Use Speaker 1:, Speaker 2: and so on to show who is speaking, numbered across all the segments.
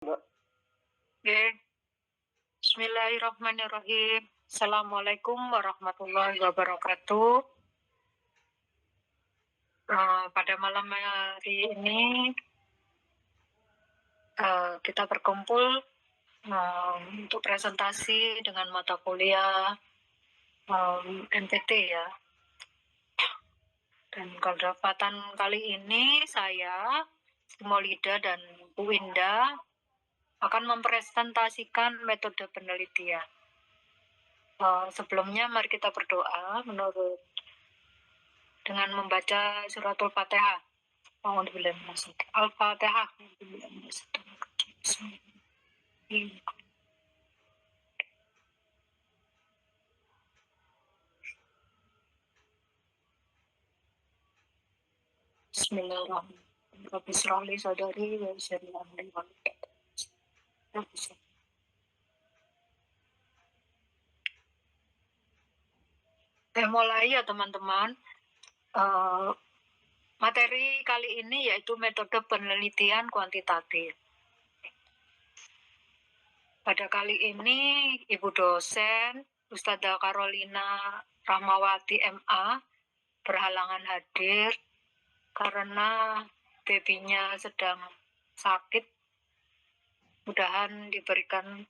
Speaker 1: Oke, Bismillahirrahmanirrahim. Assalamualaikum warahmatullahi wabarakatuh. Pada malam hari ini kita berkumpul untuk presentasi dengan mata kuliah NPT ya. Dan kesempatan kali ini saya, Sri Maulida dan Bu Winda akan mempresentasikan metode penelitian. Sebelumnya mari kita berdoa dengan membaca suratul Fatihah. Al-Fatihah. Bismillahirrahmanirrahim. Rabbi shrah li sadri wa yassir li amri mulai ya teman-teman. Materi kali ini yaitu metode penelitian kuantitatif. Pada kali ini Ibu dosen Ustadzah Carolina Rahmawati MA berhalangan hadir karena babynya sedang sakit. Mudahan diberikan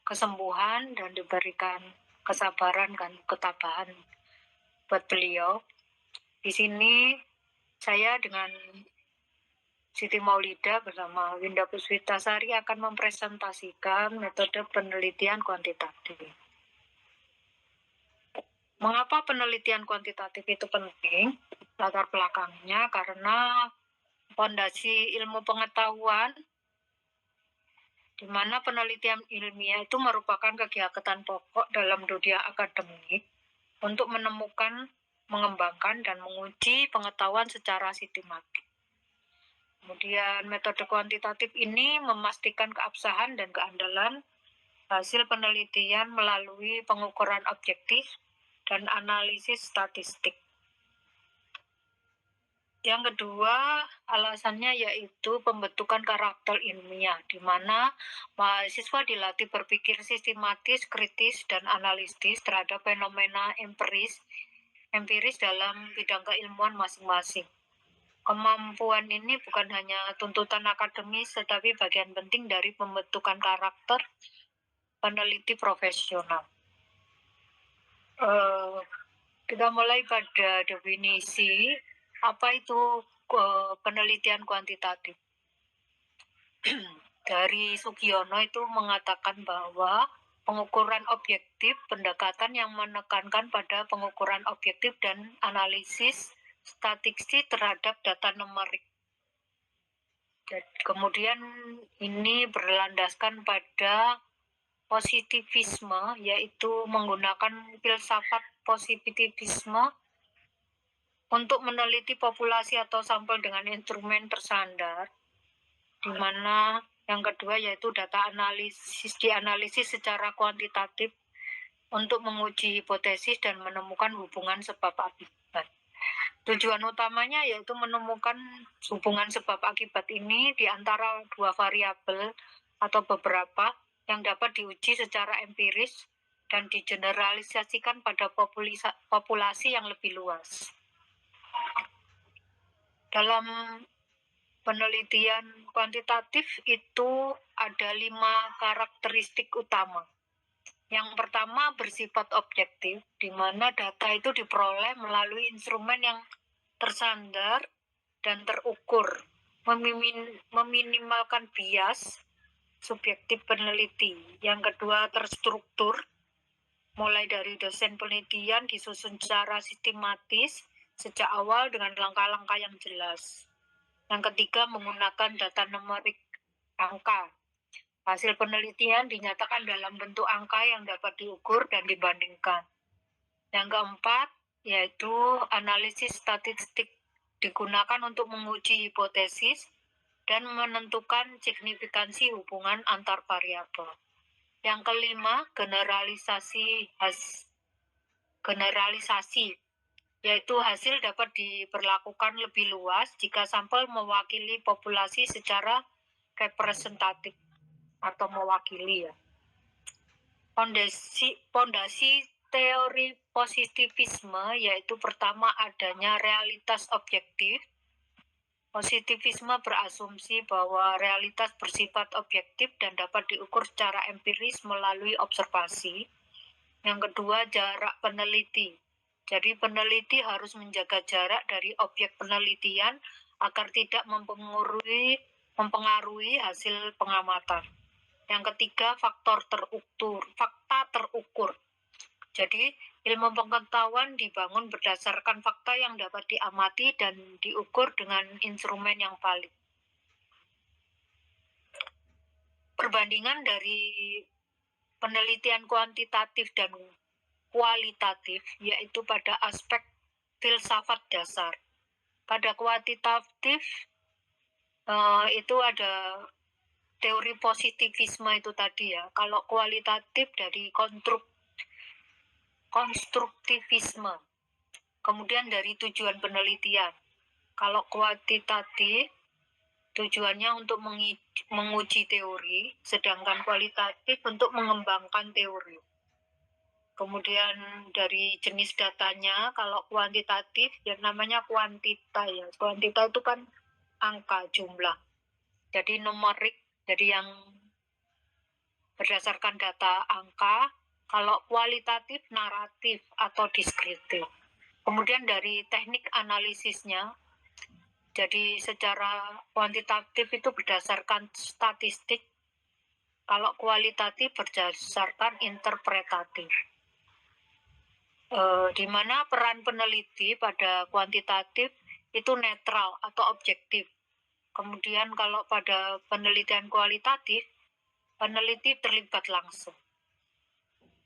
Speaker 1: kesembuhan dan diberikan kesabaran dan ketabahan buat beliau. Di sini saya dengan Siti Maulida bersama Winda Puspitasari akan mempresentasikan metode penelitian kuantitatif. Mengapa penelitian kuantitatif itu penting? Latar belakangnya karena fondasi ilmu pengetahuan di mana penelitian ilmiah itu merupakan kegiatan pokok dalam dunia akademik untuk menemukan, mengembangkan, dan menguji pengetahuan secara sistematik. Kemudian metode kuantitatif ini memastikan keabsahan dan keandalan hasil penelitian melalui pengukuran objektif dan analisis statistik. Yang kedua, alasannya yaitu pembentukan karakter ilmiah, di mana mahasiswa dilatih berpikir sistematis, kritis, dan analitis terhadap fenomena empiris dalam bidang keilmuan masing-masing. Kemampuan ini bukan hanya tuntutan akademis, tetapi bagian penting dari pembentukan karakter peneliti profesional. Kita mulai pada definisi apa itu penelitian kuantitatif. Dari Sugiono itu mengatakan bahwa pengukuran objektif, pendekatan yang menekankan pada pengukuran objektif dan analisis statistik terhadap data numerik. Kemudian ini berlandaskan pada positivisme, yaitu menggunakan filsafat positivisme untuk meneliti populasi atau sampel dengan instrumen tersandar, di mana yang kedua yaitu data dianalisis secara kuantitatif untuk menguji hipotesis dan menemukan hubungan sebab akibat. Tujuan utamanya yaitu menemukan hubungan sebab akibat ini di antara dua variabel atau beberapa yang dapat diuji secara empiris dan digeneralisasikan pada populasi yang lebih luas. Dalam penelitian kuantitatif itu ada 5 karakteristik utama. Yang pertama bersifat objektif, di mana data itu diperoleh melalui instrumen yang tersandar dan terukur, meminimalkan bias subjektif peneliti. Yang kedua terstruktur, mulai dari dosen penelitian disusun secara sistematis sejak awal dengan langkah-langkah yang jelas. Yang ketiga menggunakan data numerik angka. Hasil penelitian dinyatakan dalam bentuk angka yang dapat diukur dan dibandingkan. Yang keempat yaitu analisis statistik, digunakan untuk menguji hipotesis dan menentukan signifikansi hubungan antar variabel. Yang kelima generalisasi, yaitu hasil dapat diberlakukan lebih luas jika sampel mewakili populasi secara representatif. atau mewakili ya. Pondasi teori positivisme yaitu pertama adanya realitas objektif. Positivisme berasumsi bahwa realitas bersifat objektif dan dapat diukur secara empiris melalui observasi. Yang kedua, jarak peneliti. Jadi peneliti harus menjaga jarak dari objek penelitian agar tidak mempengaruhi hasil pengamatan. Yang ketiga, fakta terukur. Jadi, ilmu pengetahuan dibangun berdasarkan fakta yang dapat diamati dan diukur dengan instrumen yang valid. Perbandingan dari penelitian kuantitatif dan kualitatif, yaitu pada aspek filsafat dasar. Pada kuantitatif, itu ada teori positivisme itu tadi ya. Kalau kualitatif dari konstruktivisme. Kemudian dari tujuan penelitian. Kalau kuantitatif, tujuannya untuk menguji teori, sedangkan kualitatif untuk mengembangkan teori. Kemudian dari jenis datanya, kalau kuantitatif, yang namanya kuantita ya. Kuantita itu kan angka, jumlah. Jadi numerik, jadi yang berdasarkan data angka. Kalau kualitatif, naratif atau deskriptif. Kemudian dari teknik analisisnya, jadi secara kuantitatif itu berdasarkan statistik, kalau kualitatif berdasarkan interpretatif. Di mana peran peneliti pada kuantitatif itu netral atau objektif. Kemudian kalau pada penelitian kualitatif, peneliti terlibat langsung.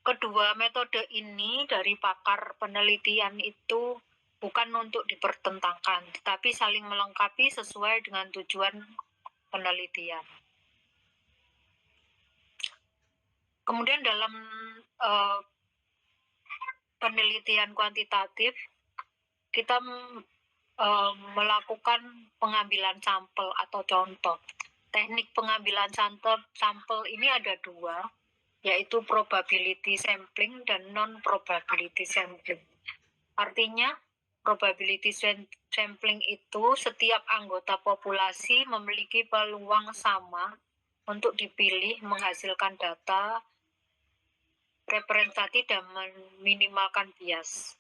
Speaker 1: Kedua metode ini dari pakar penelitian itu bukan untuk dipertentangkan, tetapi saling melengkapi sesuai dengan tujuan penelitian. Kemudian dalam penelitian kuantitatif, kita melakukan pengambilan sampel atau contoh. Teknik pengambilan sampel ini ada dua, yaitu probability sampling dan non-probability sampling. Artinya, probability sampling itu setiap anggota populasi memiliki peluang sama untuk dipilih menghasilkan data representatif dan meminimalkan bias.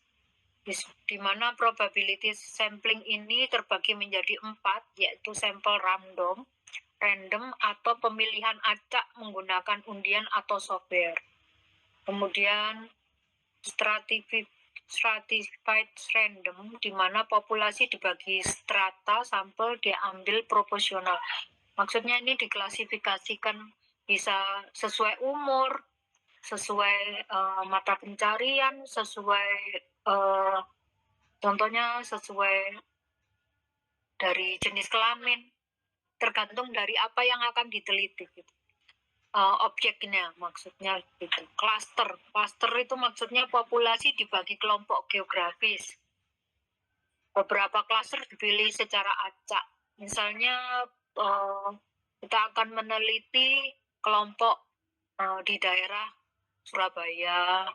Speaker 1: Di mana probability sampling ini terbagi menjadi 4, yaitu sampel random atau pemilihan acak menggunakan undian atau software. Kemudian stratified random, di mana populasi dibagi strata, sampel diambil proporsional. Maksudnya ini diklasifikasikan bisa sesuai umur, sesuai mata pencarian, sesuai contohnya sesuai dari jenis kelamin, tergantung dari apa yang akan diteliti gitu. Objeknya maksudnya gitu. Cluster itu maksudnya populasi dibagi kelompok geografis. Beberapa cluster dipilih secara acak. Misalnya kita akan meneliti kelompok di daerah Surabaya,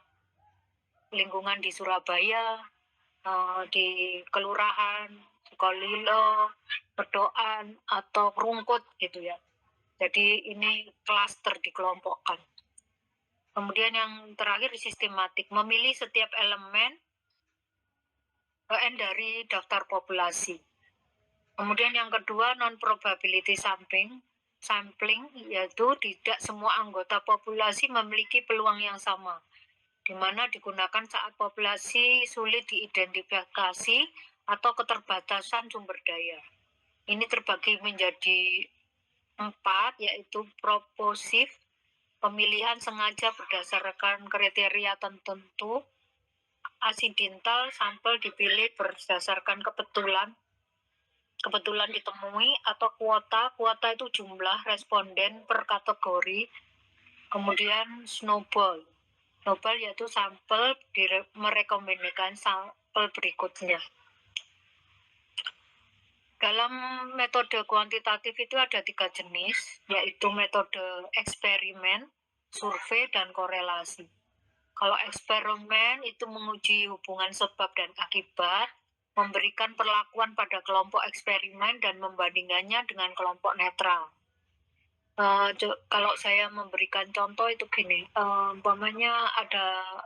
Speaker 1: lingkungan di Surabaya, di kelurahan Sukolilo, Bedoan atau Rungkut gitu ya. Jadi ini klaster dikelompokkan. Kemudian yang terakhir sistematik, memilih setiap elemen dari daftar populasi. Kemudian yang kedua non-probability sampling, yaitu tidak semua anggota populasi memiliki peluang yang sama, di mana digunakan saat populasi sulit diidentifikasi atau keterbatasan sumber daya. Ini terbagi menjadi 4, yaitu proposif, pemilihan sengaja berdasarkan kriteria tertentu. Aksidental, sampel dipilih berdasarkan kebetulan ditemui, atau kuota itu jumlah responden per kategori. Kemudian snowball yaitu sampel merekomendasikan sampel berikutnya. Dalam metode kuantitatif itu ada 3 jenis, yaitu metode eksperimen, survei, dan korelasi. Kalau eksperimen itu menguji hubungan sebab dan akibat, memberikan perlakuan pada kelompok eksperimen dan membandingkannya dengan kelompok netral. Kalau saya memberikan contoh itu gini, umpamanya ada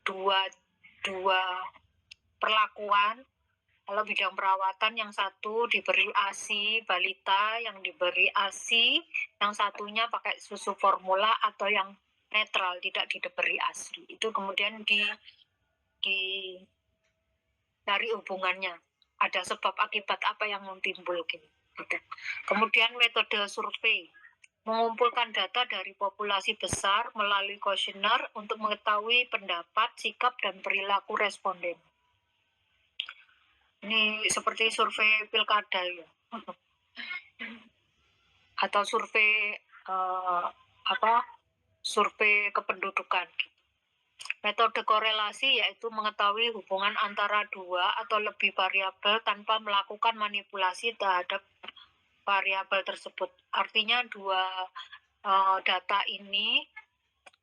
Speaker 1: dua perlakuan. Kalau bidang perawatan yang satu diberi ASI balita, yang diberi ASI, yang satunya pakai susu formula atau yang netral tidak diberi ASI. Itu kemudian dari hubungannya. Ada sebab akibat apa yang timbul gitu. Kemudian metode survei mengumpulkan data dari populasi besar melalui kuesioner untuk mengetahui pendapat, sikap, dan perilaku responden. Ini seperti survei pilkada ya. Atau survei survei kependudukan. Metode korelasi yaitu mengetahui hubungan antara dua atau lebih variabel tanpa melakukan manipulasi terhadap variabel tersebut. Artinya dua data ini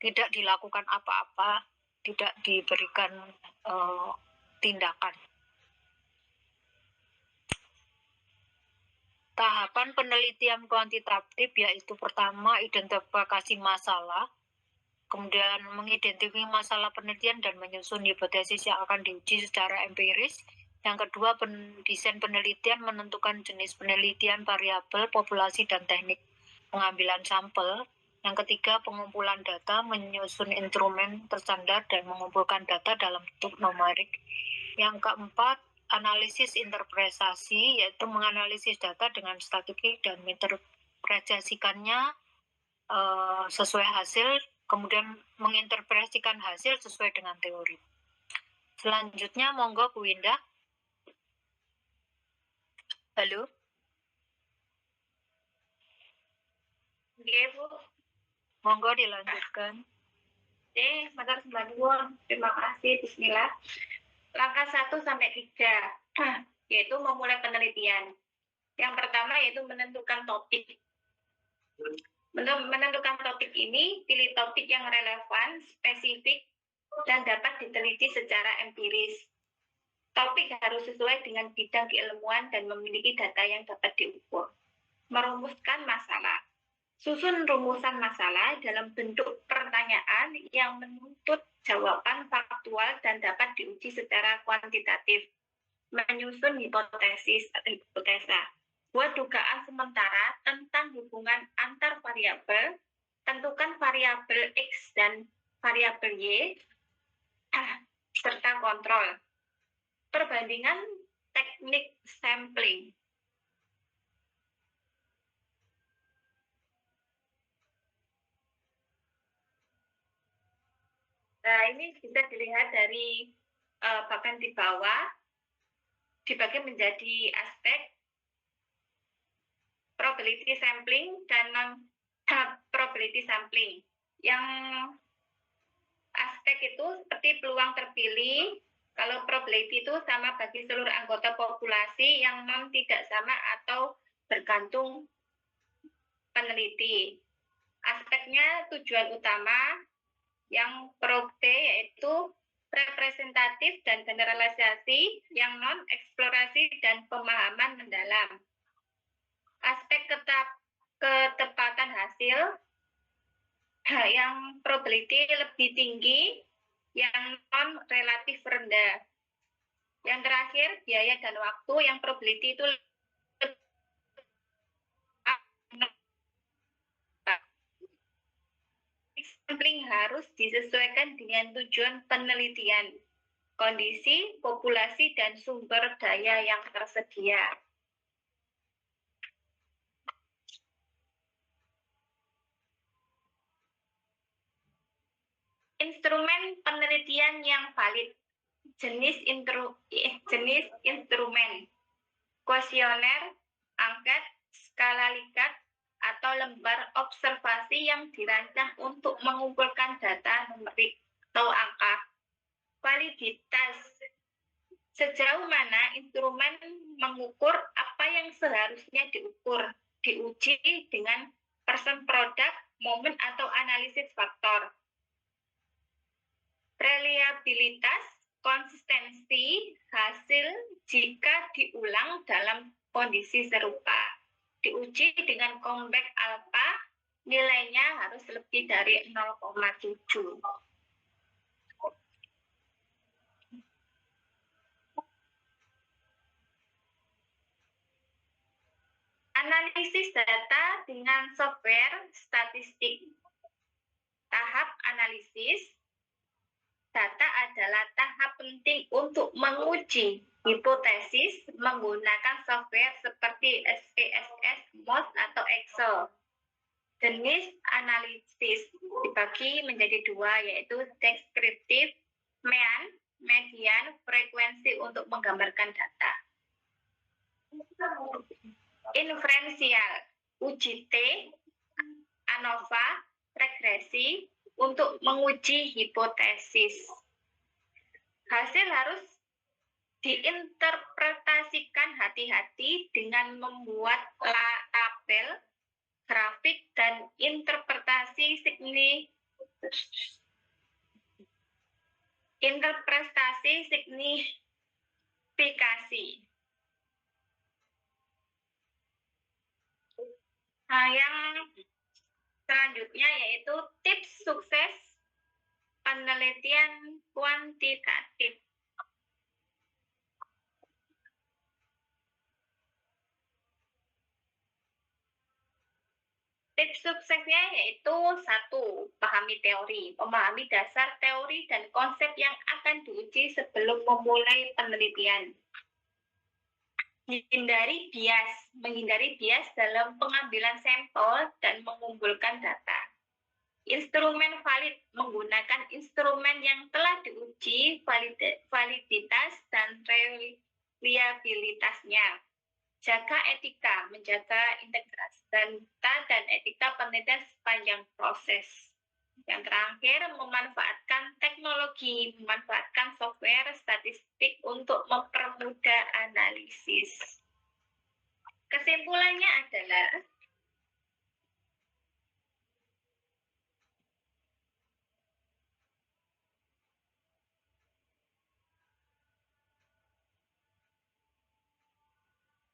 Speaker 1: tidak dilakukan apa-apa, tidak diberikan tindakan. Tahapan penelitian kuantitatif yaitu pertama identifikasi masalah, kemudian mengidentifikasi masalah penelitian dan menyusun hipotesis yang akan diuji secara empiris. Yang kedua, desain penelitian menentukan jenis penelitian, variabel, populasi, dan teknik pengambilan sampel. Yang ketiga, pengumpulan data, menyusun instrumen terstandar dan mengumpulkan data dalam bentuk numerik. Yang keempat, analisis interpretasi, yaitu menganalisis data dengan strategi dan menginterpretasikannya sesuai hasil, kemudian menginterpretasikan hasil sesuai dengan teori. Selanjutnya, monggo Bu Indah. Halo?
Speaker 2: Oke, Bu.
Speaker 1: Monggo dilanjutkan.
Speaker 2: Oke, matur nuwun. Terima kasih. Bismillah. Langkah 1 sampai 3, yaitu memulai penelitian. Yang pertama yaitu menentukan topik. Menentukan topik ini, pilih topik yang relevan, spesifik, dan dapat diteliti secara empiris. Topik harus sesuai dengan bidang keilmuan dan memiliki data yang dapat diukur. Merumuskan masalah. Susun rumusan masalah dalam bentuk pertanyaan yang menuntut jawaban faktual dan dapat diuji secara kuantitatif. Menyusun hipotesis atau hipotesa. Buat dugaan sementara tentang hubungan antar variabel. Tentukan variabel X dan variabel Y serta kontrol. Perbandingan teknik sampling. Nah, ini bisa dilihat dari papan di bawah, dibagi menjadi aspek probability sampling dan non-probability sampling. Yang aspek itu seperti peluang terpilih, kalau probability itu sama bagi seluruh anggota populasi, yang non tidak sama atau bergantung peneliti. Aspeknya tujuan utama, yang pro T yaitu representatif dan generalisasi, yang non eksplorasi dan pemahaman mendalam. Aspek ketepatan hasil, yang probability lebih tinggi, yang non relatif rendah. Yang terakhir biaya dan waktu, yang probability itu sampling harus disesuaikan dengan tujuan penelitian, kondisi, populasi, dan sumber daya yang tersedia. Instrumen penelitian yang valid. Jenis instrumen. Kuesioner, angket, skala Likert, atau lembar observasi yang dirancang untuk mengumpulkan data numerik atau angka. Validitas. Sejauh mana instrumen mengukur apa yang seharusnya diuji dengan person product, momen atau analisis faktor. Reliabilitas, konsistensi hasil jika diulang dalam kondisi serupa. Diuji dengan convex alpha, nilainya harus lebih dari 0,7. Analisis data dengan software statistik. Tahap analisis data adalah tahap penting untuk menguji hipotesis menggunakan software seperti SPSS, MOS, atau Excel. Jenis analisis dibagi menjadi dua, yaitu deskriptif, median, frekuensi untuk menggambarkan data. Inferensial, uji T, ANOVA, regresi untuk menguji hipotesis. Hasil harus diinterpretasikan hati-hati dengan membuat tabel, grafik, dan interpretasi signifikasi. Nah, yang selanjutnya yaitu tips sukses penelitian kuantitatif. Tips suksesnya yaitu 1. Pahami teori. Memahami dasar teori dan konsep yang akan diuji sebelum memulai penelitian. Menghindari bias dalam pengambilan sampel dan mengumpulkan data. Instrumen valid, menggunakan instrumen yang telah diuji validitas dan reliabilitasnya. Jaga etika, menjaga integritas data dan etika penelitian sepanjang proses. Yang terakhir, memanfaatkan teknologi, memanfaatkan software statistik untuk mempermudah analisis. Kesimpulannya adalah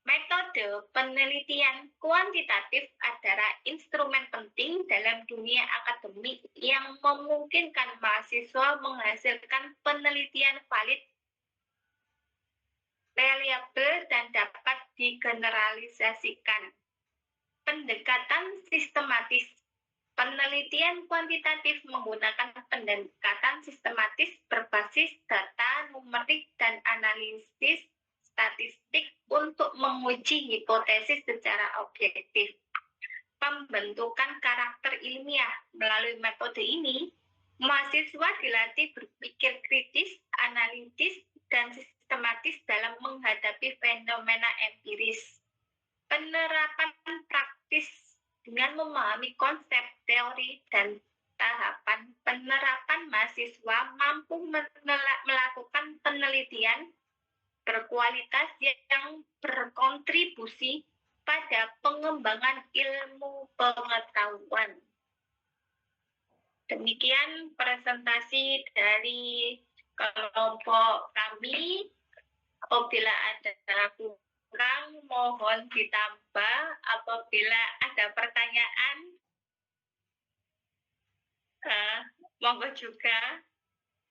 Speaker 2: metode penelitian kuantitatif adalah instrumen penting dalam dunia akademik yang memungkinkan mahasiswa menghasilkan penelitian valid, reliabel, dan dapat digeneralisasikan. Pendekatan sistematis. Penelitian kuantitatif menggunakan pendekatan sistematis berbasis data numerik dan analisis statistik untuk menguji hipotesis secara objektif. Pembentukan karakter ilmiah. Melalui metode ini, mahasiswa dilatih berpikir kritis, analitis, dan sistematis dalam menghadapi fenomena empiris. Penerapan praktis dengan memahami konsep, teori, dan tahapan penerapan, mahasiswa mampu melakukan penelitian berkualitas yang berkontribusi pada pengembangan ilmu pengetahuan. Demikian presentasi dari kelompok kami. Apabila ada kurang, mohon ditambah. Apabila ada pertanyaan, monggo juga.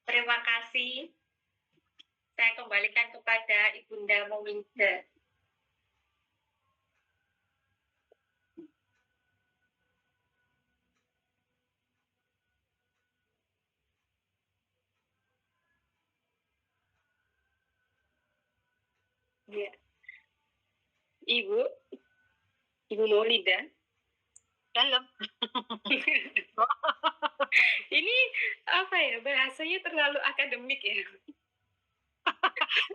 Speaker 2: Terima kasih. Saya kembalikan kepada Ibunda Mominda.
Speaker 3: Ya. Ibu Maulida.
Speaker 1: Dalam.
Speaker 3: Ini apa ya, bahasanya terlalu akademik ya.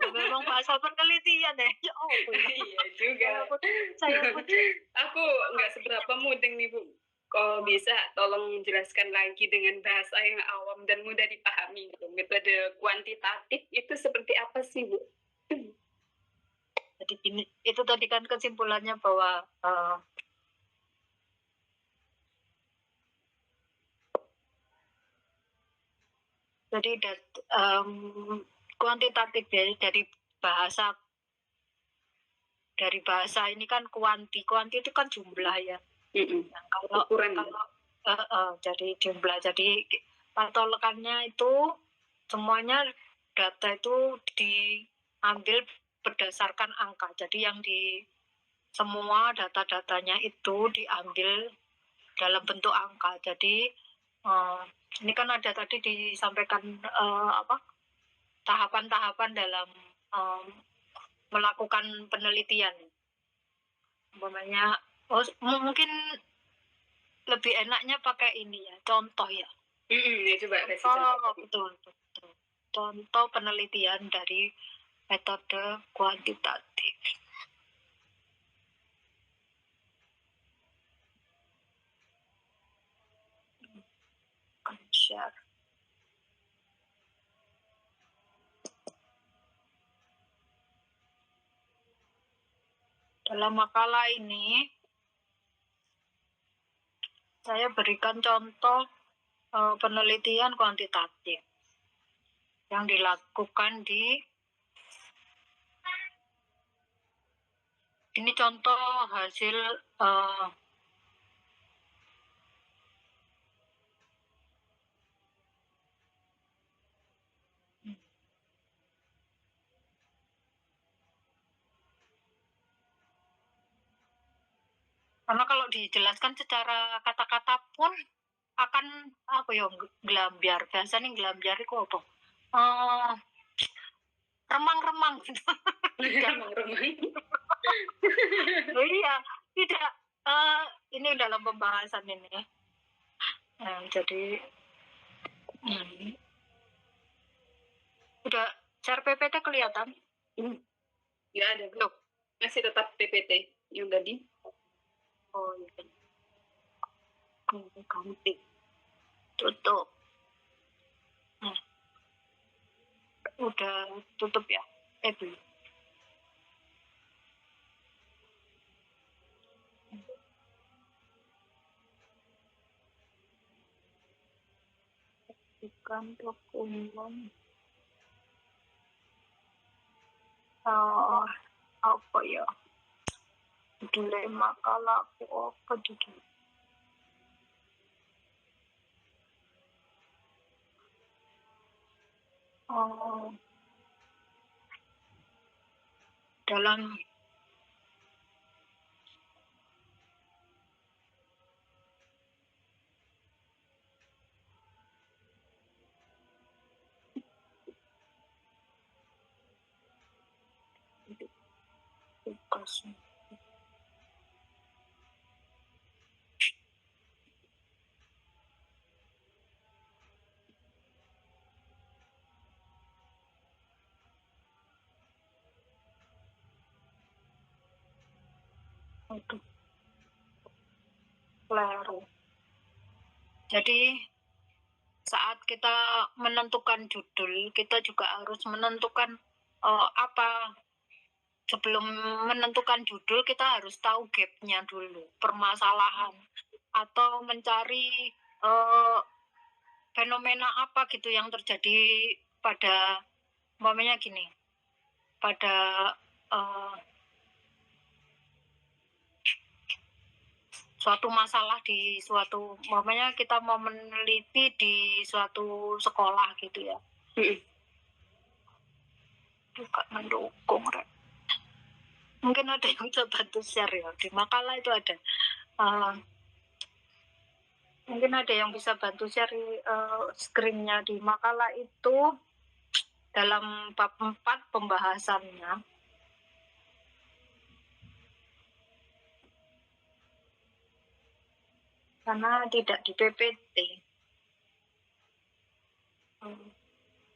Speaker 1: Memang bahasa penelitian ya. Oh,
Speaker 3: iya juga.
Speaker 1: Saya pun.
Speaker 3: Aku nggak seberapa mudeng nih Bu. Kalau bisa tolong jelaskan lagi dengan bahasa yang awam dan mudah dipahami. Metode kuantitatif itu seperti apa sih Bu?
Speaker 1: Jadi gini, itu tadi kan kesimpulannya bahwa jadi kuantitatif ya, dari bahasa ini kan kuanti itu kan jumlah ya. Nah, kalau
Speaker 3: Ukuran.
Speaker 1: jadi jumlah, jadi patokannya itu semuanya data itu diambil berdasarkan angka. Jadi yang semua data-datanya itu diambil dalam bentuk angka. Jadi ini kan ada tadi disampaikan tahapan-tahapan dalam melakukan penelitian. Umpamanya, mungkin lebih enaknya pakai ini ya, contoh ya.
Speaker 3: Ya coba kasih
Speaker 1: Contoh, betul. Contoh penelitian dari metode kuantitatif. Share. Dalam makalah ini, saya berikan contoh penelitian kuantitatif yang dilakukan ini contoh hasil karena kalau dijelaskan secara kata-kata pun akan gelambiar. Biasanya gelambiar itu apa? Remang-remang gitu.
Speaker 3: Remang-remang.
Speaker 1: Iya, tidak. Ini dalam pembahasan ini. Jadi udah share PPT kelihatan?
Speaker 3: Ya ada belum? Masih tetap PPT yang tadi.
Speaker 1: Oh iya. Ganti. Tutup. Udah tutup ya? Belum. Bukan dokumen. Apa ya? Judulnya makalah apa judul? Dalam tugas untuk Claro. Jadi saat kita menentukan judul, kita juga harus menentukan apa. Sebelum menentukan judul, kita harus tahu gap-nya dulu, permasalahan, atau mencari fenomena apa gitu yang terjadi pada, umpamanya gini, pada suatu masalah di suatu, umpamanya kita mau meneliti di suatu sekolah gitu ya. Juga mendukung, Rek. Mungkin ada yang bisa bantu share ya, di makalah itu ada. Mungkin ada yang bisa bantu share screen-nya di makalah itu dalam bab 4 pembahasannya. Karena tidak di PPT.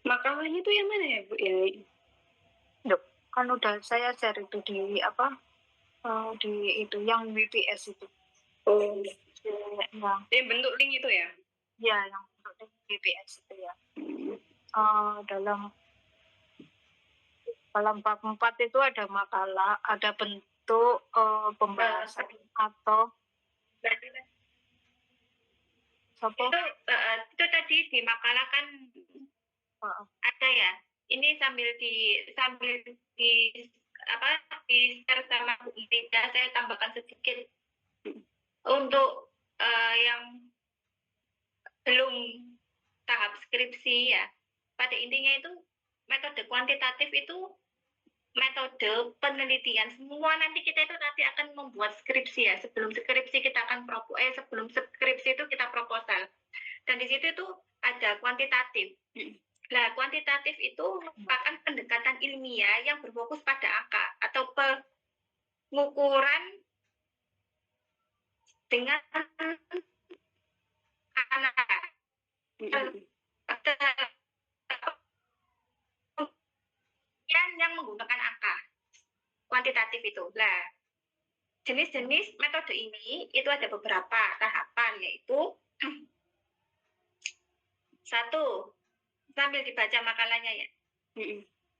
Speaker 3: Makalahnya itu yang mana ya, Bu?
Speaker 1: Loh, kan udah saya share itu di apa? Di itu yang WPS itu.
Speaker 3: Oh.
Speaker 1: Ya.
Speaker 3: Yang bentuk link itu ya?
Speaker 1: Ya, yang bentuk WPS itu ya. Dalam Dalam bab 4 itu ada makalah, ada bentuk pembahasan atau
Speaker 2: itu itu tadi di makalah kan ada ya. Ini sambil di apa di share sama Bu Ida, saya tambahkan sedikit untuk yang belum tahap skripsi ya. Pada intinya itu metode kuantitatif itu metode penelitian. Semua nanti kita itu nanti akan membuat skripsi ya. Sebelum skripsi kita akan sebelum skripsi itu kita proposal. Dan di situ itu ada kuantitatif. Nah, kuantitatif itu merupakan pendekatan ilmiah yang berfokus pada angka atau pengukuran dengan angka. Yang menggunakan angka kuantitatif itu. Nah, jenis-jenis metode ini itu ada beberapa tahapan, yaitu satu, sambil dibaca makalahnya ya.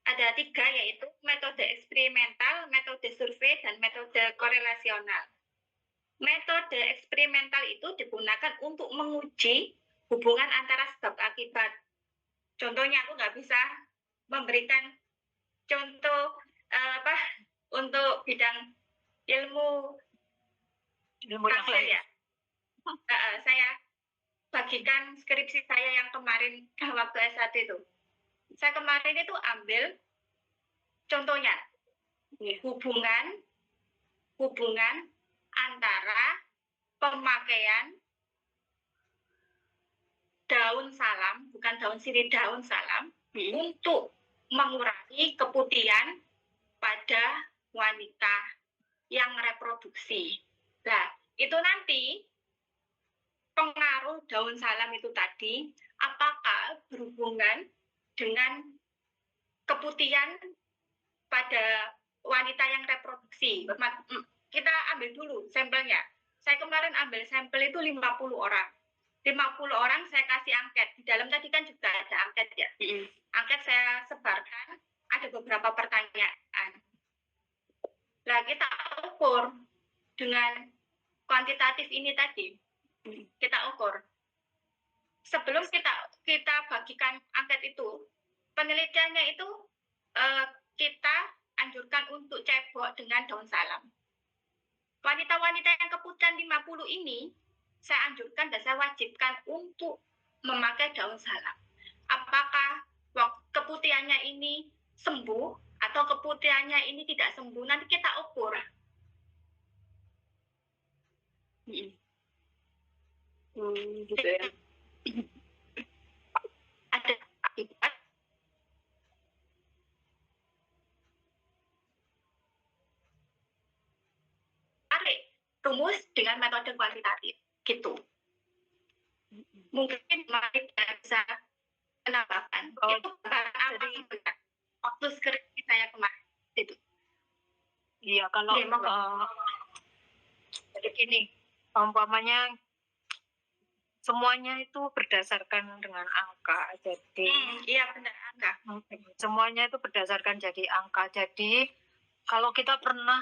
Speaker 2: Ada 3, yaitu metode eksperimental, metode survei, dan metode korelasional. Metode eksperimental itu digunakan untuk menguji hubungan antara sebab akibat. Contohnya aku nggak bisa memberikan contoh untuk bidang ilmu
Speaker 1: yang
Speaker 2: hasil
Speaker 1: lain.
Speaker 2: ya. Saya bagikan skripsi saya yang kemarin waktu S1 itu. Saya kemarin itu ambil contohnya hubungan antara pemakaian daun salam, bukan daun sirih, daun salam, untuk mengurangi keputihan pada wanita yang reproduksi. Nah, itu nanti pengaruh daun salam itu tadi, apakah berhubungan dengan keputihan pada wanita yang reproduksi. Kita ambil dulu sampelnya. Saya kemarin ambil sampel itu 50 orang. 50 orang saya kasih angket. Di dalam tadi kan juga ada angket ya. Angket saya sebarkan, ada beberapa pertanyaan. Nah, kita ukur dengan kuantitatif ini tadi. Kita ukur. Sebelum kita bagikan angket itu, penelitiannya itu kita anjurkan untuk cebok dengan daun salam. Wanita-wanita yang keputihan 50 ini, saya anjurkan dan saya wajibkan untuk memakai daun salam. Apakah keputihannya ini sembuh atau keputihannya ini tidak sembuh, nanti kita ukur.
Speaker 3: Gitu ya.
Speaker 2: Ada akibat. Tarik rumus dengan metode kuantitatif, gitu. Mungkin mari kita bisa menambahkan. Itu apa waktu skripsi saya kemarin itu.
Speaker 1: Iya, kalau jadi gini, umpamanya semuanya itu berdasarkan dengan angka. Jadi
Speaker 2: iya benar, angka.
Speaker 1: Semuanya itu berdasarkan jadi angka. Jadi kalau kita pernah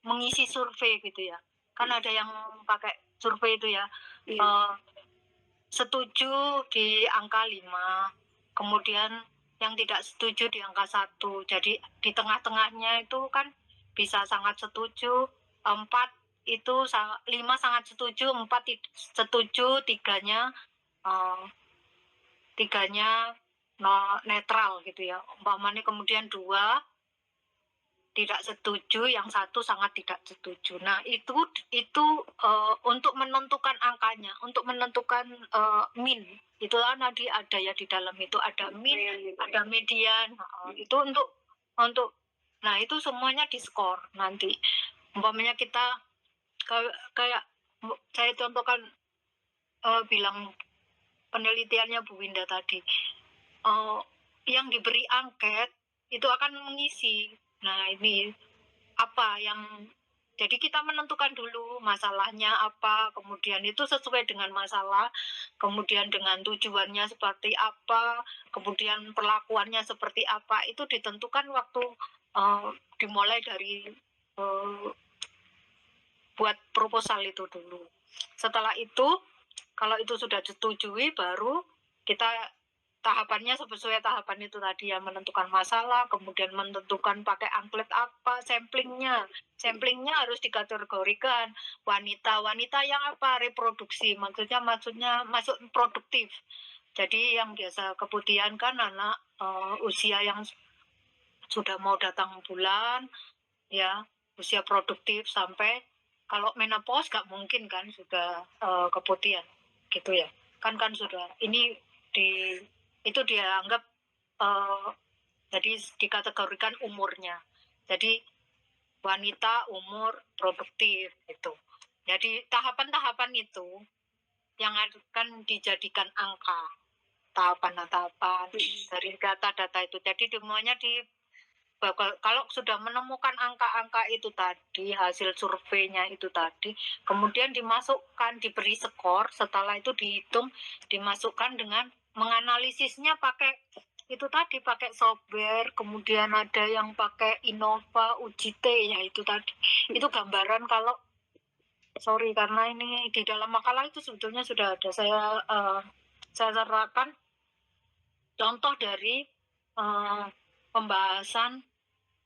Speaker 1: mengisi survei gitu ya, kan ada yang pakai survei itu ya, setuju di angka 5, kemudian yang tidak setuju di angka 1. Jadi di tengah-tengahnya itu kan bisa sangat setuju, 4 itu 5 sangat setuju, 4 setuju, 3-nya netral gitu ya. Umpamanya kemudian 2 tidak setuju, yang 1 sangat tidak setuju. Nah, itu untuk menentukan angkanya, untuk menentukan min. Itu kan tadi ada ya di dalam itu ada min, ada median. Itu untuk nah itu semuanya diskor nanti. Umpamanya kita kayak saya contohkan bilang penelitiannya Bu Winda tadi. Yang diberi angket itu akan mengisi. Nah, ini apa yang jadi kita menentukan dulu masalahnya apa, kemudian itu sesuai dengan masalah, kemudian dengan tujuannya seperti apa, kemudian perlakuannya seperti apa, itu ditentukan waktu dimulai dari buat proposal itu dulu. Setelah itu, kalau itu sudah disetujui, baru kita tahapannya sesuai tahapan itu tadi ya, menentukan masalah, kemudian menentukan pakai angklet apa, samplingnya harus dikategorikan wanita yang apa, reproduksi, maksudnya masuk produktif. Jadi yang biasa keputihan kan anak usia yang sudah mau datang bulan, ya usia produktif, sampai kalau menopause nggak mungkin kan sudah keputihan gitu ya, kan sudah ini itu dianggap jadi dikategorikan umurnya, jadi wanita umur produktif itu. Jadi tahapan-tahapan itu yang akan dijadikan angka, tahapan-tahapan dari data-data itu. Jadi semuanya kalau sudah menemukan angka-angka itu tadi, hasil surveinya itu tadi, kemudian dimasukkan, diberi skor, setelah itu dihitung, dimasukkan dengan menganalisisnya pakai itu tadi, pakai software, kemudian ada yang pakai Innova, UJT, ya itu tadi. Itu gambaran kalau, sorry karena ini di dalam makalah itu sebetulnya sudah ada, saya serahkan contoh dari pembahasan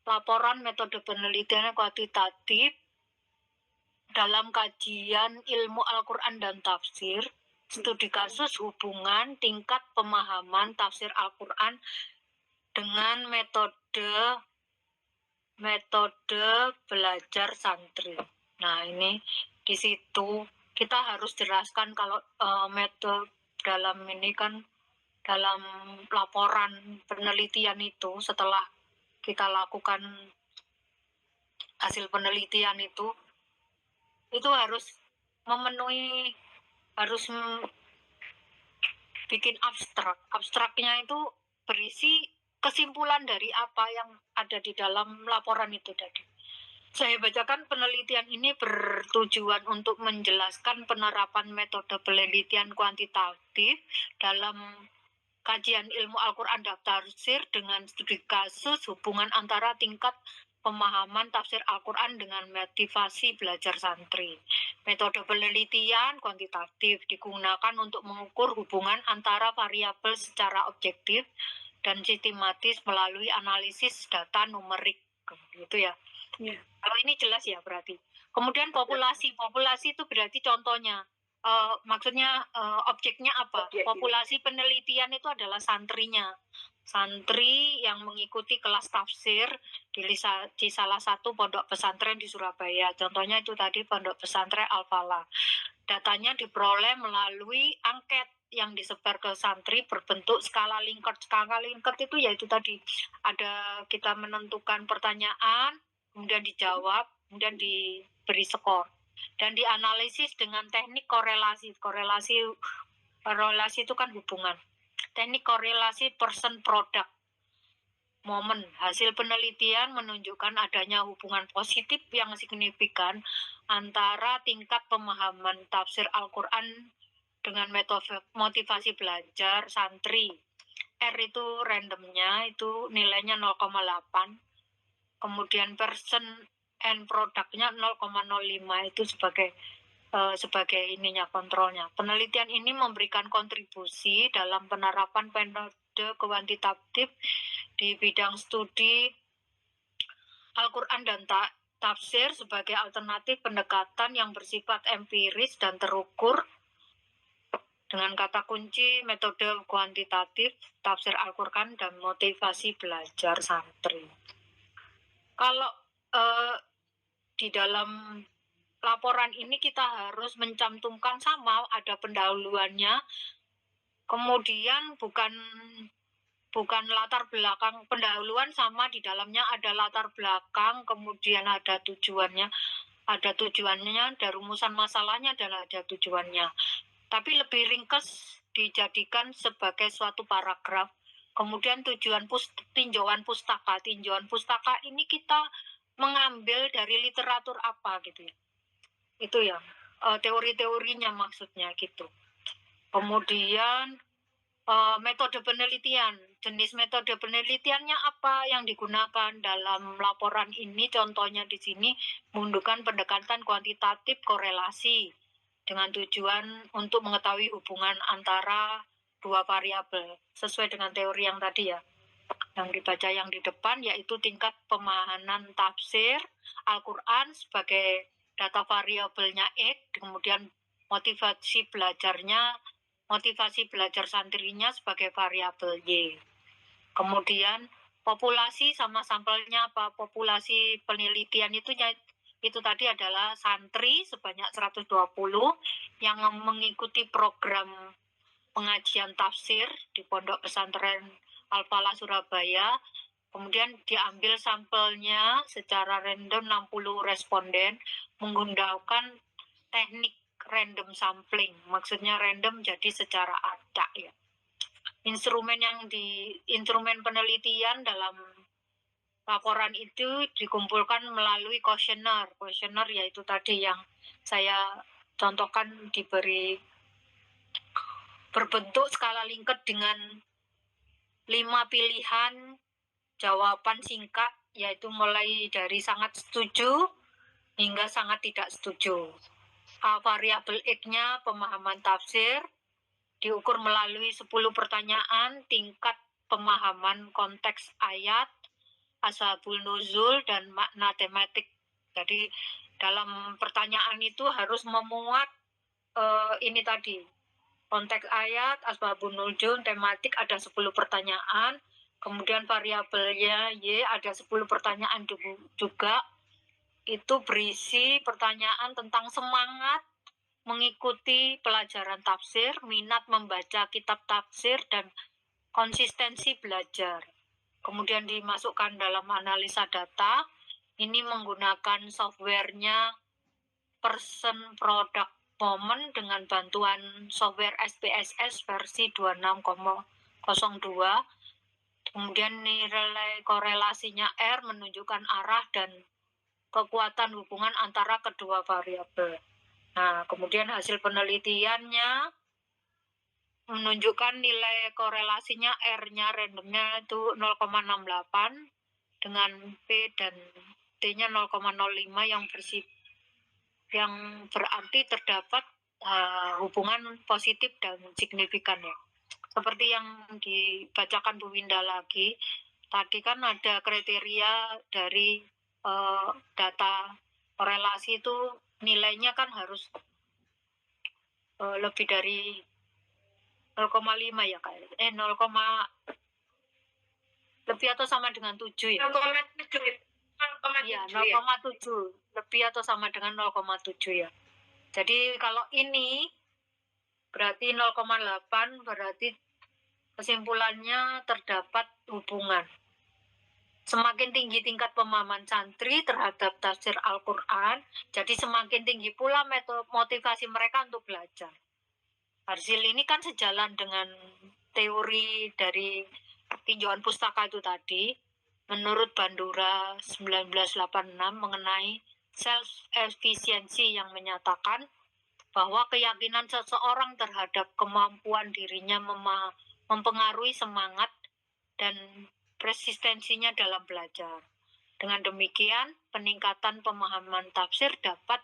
Speaker 1: laporan metode penelitian kuantitatif dalam kajian ilmu Al-Quran dan tafsir, studi kasus hubungan tingkat pemahaman tafsir Al-Quran dengan metode belajar santri. Nah ini di situ kita harus jelaskan kalau metode dalam ini kan, dalam laporan penelitian itu, setelah kita lakukan hasil penelitian itu harus memenuhi, harus bikin abstraknya itu berisi kesimpulan dari apa yang ada di dalam laporan itu tadi. Saya bacakan, penelitian ini bertujuan untuk menjelaskan penerapan metode penelitian kuantitatif dalam kajian ilmu Al-Quran dan tafsir dengan studi kasus hubungan antara tingkat pemahaman tafsir Al-Quran dengan motivasi belajar santri. Metode penelitian kuantitatif digunakan untuk mengukur hubungan antara variabel secara objektif dan sistematis melalui analisis data numerik. Gitu ya. Kalau ini jelas ya berarti. Kemudian populasi itu berarti contohnya. Maksudnya objeknya apa? Populasi penelitian itu adalah santrinya. Santri yang mengikuti kelas tafsir di salah satu pondok pesantren di Surabaya. Contohnya itu tadi pondok pesantren Al-Falah. Datanya diperoleh melalui angket yang disebar ke santri berbentuk skala Likert. Skala Likert itu yaitu tadi ada, kita menentukan pertanyaan, kemudian dijawab, kemudian diberi skor dan dianalisis dengan teknik korelasi. Korelasi itu kan hubungan. Teknik korelasi person product momen. Hasil penelitian menunjukkan adanya hubungan positif yang signifikan antara tingkat pemahaman tafsir Al-Quran dengan metode motivasi belajar santri. R itu randomnya, itu nilainya 0,8. Kemudian person and produknya 0,05, itu sebagai ininya, kontrolnya. Penelitian ini memberikan kontribusi dalam penerapan metode kuantitatif di bidang studi Al-Quran dan tafsir sebagai alternatif pendekatan yang bersifat empiris dan terukur dengan kata kunci metode kuantitatif tafsir Al-Quran dan motivasi belajar santri. Kalau di dalam laporan ini kita harus mencantumkan sama, ada pendahuluannya, kemudian bukan latar belakang, pendahuluan sama, di dalamnya ada latar belakang, kemudian ada tujuannya, ada rumusan masalahnya dan ada tujuannya. Tapi lebih ringkas dijadikan sebagai suatu paragraf. Kemudian tujuan tinjauan pustaka. Tinjauan pustaka ini kita mengambil dari literatur apa gitu ya. Itu ya, teori-teorinya maksudnya gitu. Kemudian metode penelitian. Jenis metode penelitiannya apa yang digunakan dalam laporan ini? Contohnya di sini menunjukkan pendekatan kuantitatif korelasi dengan tujuan untuk mengetahui hubungan antara dua variabel sesuai dengan teori yang tadi ya, yang dibaca yang di depan, yaitu tingkat pemahaman tafsir Al-Quran sebagai data variabelnya X, kemudian motivasi belajar santrinya sebagai variabel Y. Kemudian populasi sama sampelnya apa? Populasi penelitian itu tadi adalah santri sebanyak 120 yang mengikuti program pengajian tafsir di Pondok Pesantren Al-Falah Surabaya. Kemudian diambil sampelnya secara random 60 responden menggunakan teknik random sampling. Maksudnya random jadi secara acak ya. Instrumen penelitian dalam laporan itu dikumpulkan melalui kuesioner. Kuesioner yaitu tadi yang saya contohkan, diberi berbentuk skala Likert dengan 5 pilihan jawaban singkat, yaitu mulai dari sangat setuju hingga sangat tidak setuju. Variabel X-nya pemahaman tafsir, diukur melalui 10 pertanyaan, tingkat pemahaman konteks ayat, asbabun nuzul, dan makna tematik. Jadi dalam pertanyaan itu harus memuat ini tadi, konteks ayat, asbabun nuzul, tematik, ada 10 pertanyaan, kemudian variabelnya Y ada 10 pertanyaan juga. Itu berisi pertanyaan tentang semangat mengikuti pelajaran tafsir, minat membaca kitab tafsir, dan konsistensi belajar. Kemudian dimasukkan dalam analisa data. Ini menggunakan softwarenya Person Product Moment dengan bantuan software SPSS versi 26.02. Kemudian nilai korelasinya R menunjukkan arah dan kekuatan hubungan antara kedua variabel. Nah, kemudian hasil penelitiannya menunjukkan nilai korelasinya R-nya randomnya itu 0,68 dengan P dan T-nya 0,05 yang berarti terdapat hubungan positif dan signifikan ya. Seperti yang dibacakan Bu Winda lagi, tadi kan ada kriteria dari data korelasi itu nilainya kan harus lebih dari 0,5 ya Kak. 0, lebih atau sama dengan 7 ya?
Speaker 2: 0,7.
Speaker 1: Iya, 0,7. Lebih atau sama dengan 0,7 ya. Jadi kalau ini berarti 0,8, berarti kesimpulannya terdapat hubungan. Semakin tinggi tingkat pemahaman santri terhadap tafsir Al-Quran, jadi semakin tinggi pula motivasi mereka untuk belajar. Hasil ini kan sejalan dengan teori dari tinjauan pustaka itu tadi, menurut Bandura 1986 mengenai self-efficiency yang menyatakan bahwa keyakinan seseorang terhadap kemampuan dirinya mempengaruhi semangat dan resistensinya dalam belajar. Dengan demikian, peningkatan pemahaman tafsir dapat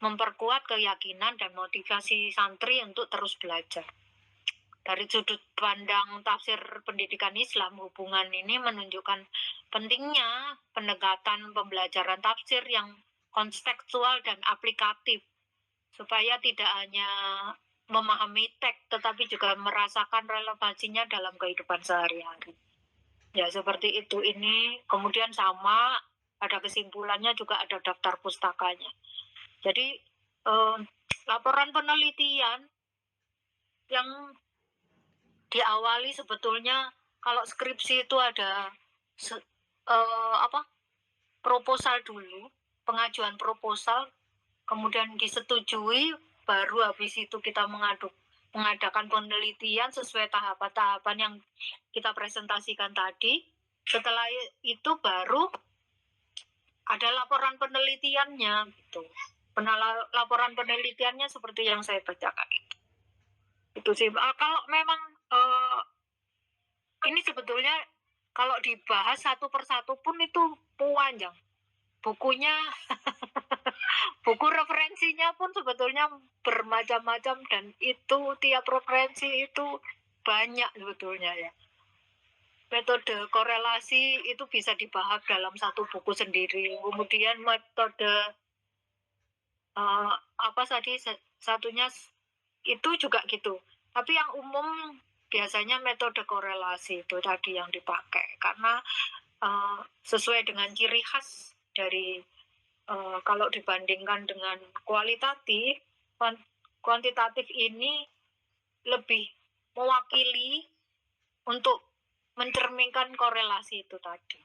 Speaker 1: memperkuat keyakinan dan motivasi santri untuk terus belajar. Dari sudut pandang tafsir pendidikan Islam, hubungan ini menunjukkan pentingnya pendekatan pembelajaran tafsir yang kontekstual dan aplikatif, supaya tidak hanya memahami teks, tetapi juga merasakan relevansinya dalam kehidupan sehari-hari. Ya, seperti itu ini. Kemudian sama, ada kesimpulannya juga ada daftar pustakanya. Jadi, laporan penelitian yang diawali sebetulnya, kalau skripsi itu ada proposal dulu, pengajuan proposal, kemudian disetujui, baru habis itu kita mengadakan penelitian sesuai tahapan-tahapan yang kita presentasikan tadi. Setelah itu baru ada laporan penelitiannya gitu. Laporan penelitiannya seperti yang saya bacakan itu Gitu sih. Kalau memang ini sebetulnya kalau dibahas satu persatu pun itu panjang. Bukunya, buku referensinya pun sebetulnya bermacam-macam dan itu tiap referensi itu banyak sebetulnya ya. Metode korelasi itu bisa dibahas dalam satu buku sendiri. Kemudian metode apa tadi satunya itu juga gitu. Tapi yang umum biasanya metode korelasi itu tadi yang dipakai karena sesuai dengan ciri khas dari kalau dibandingkan dengan kualitatif, kuantitatif ini lebih mewakili untuk mencerminkan korelasi itu tadi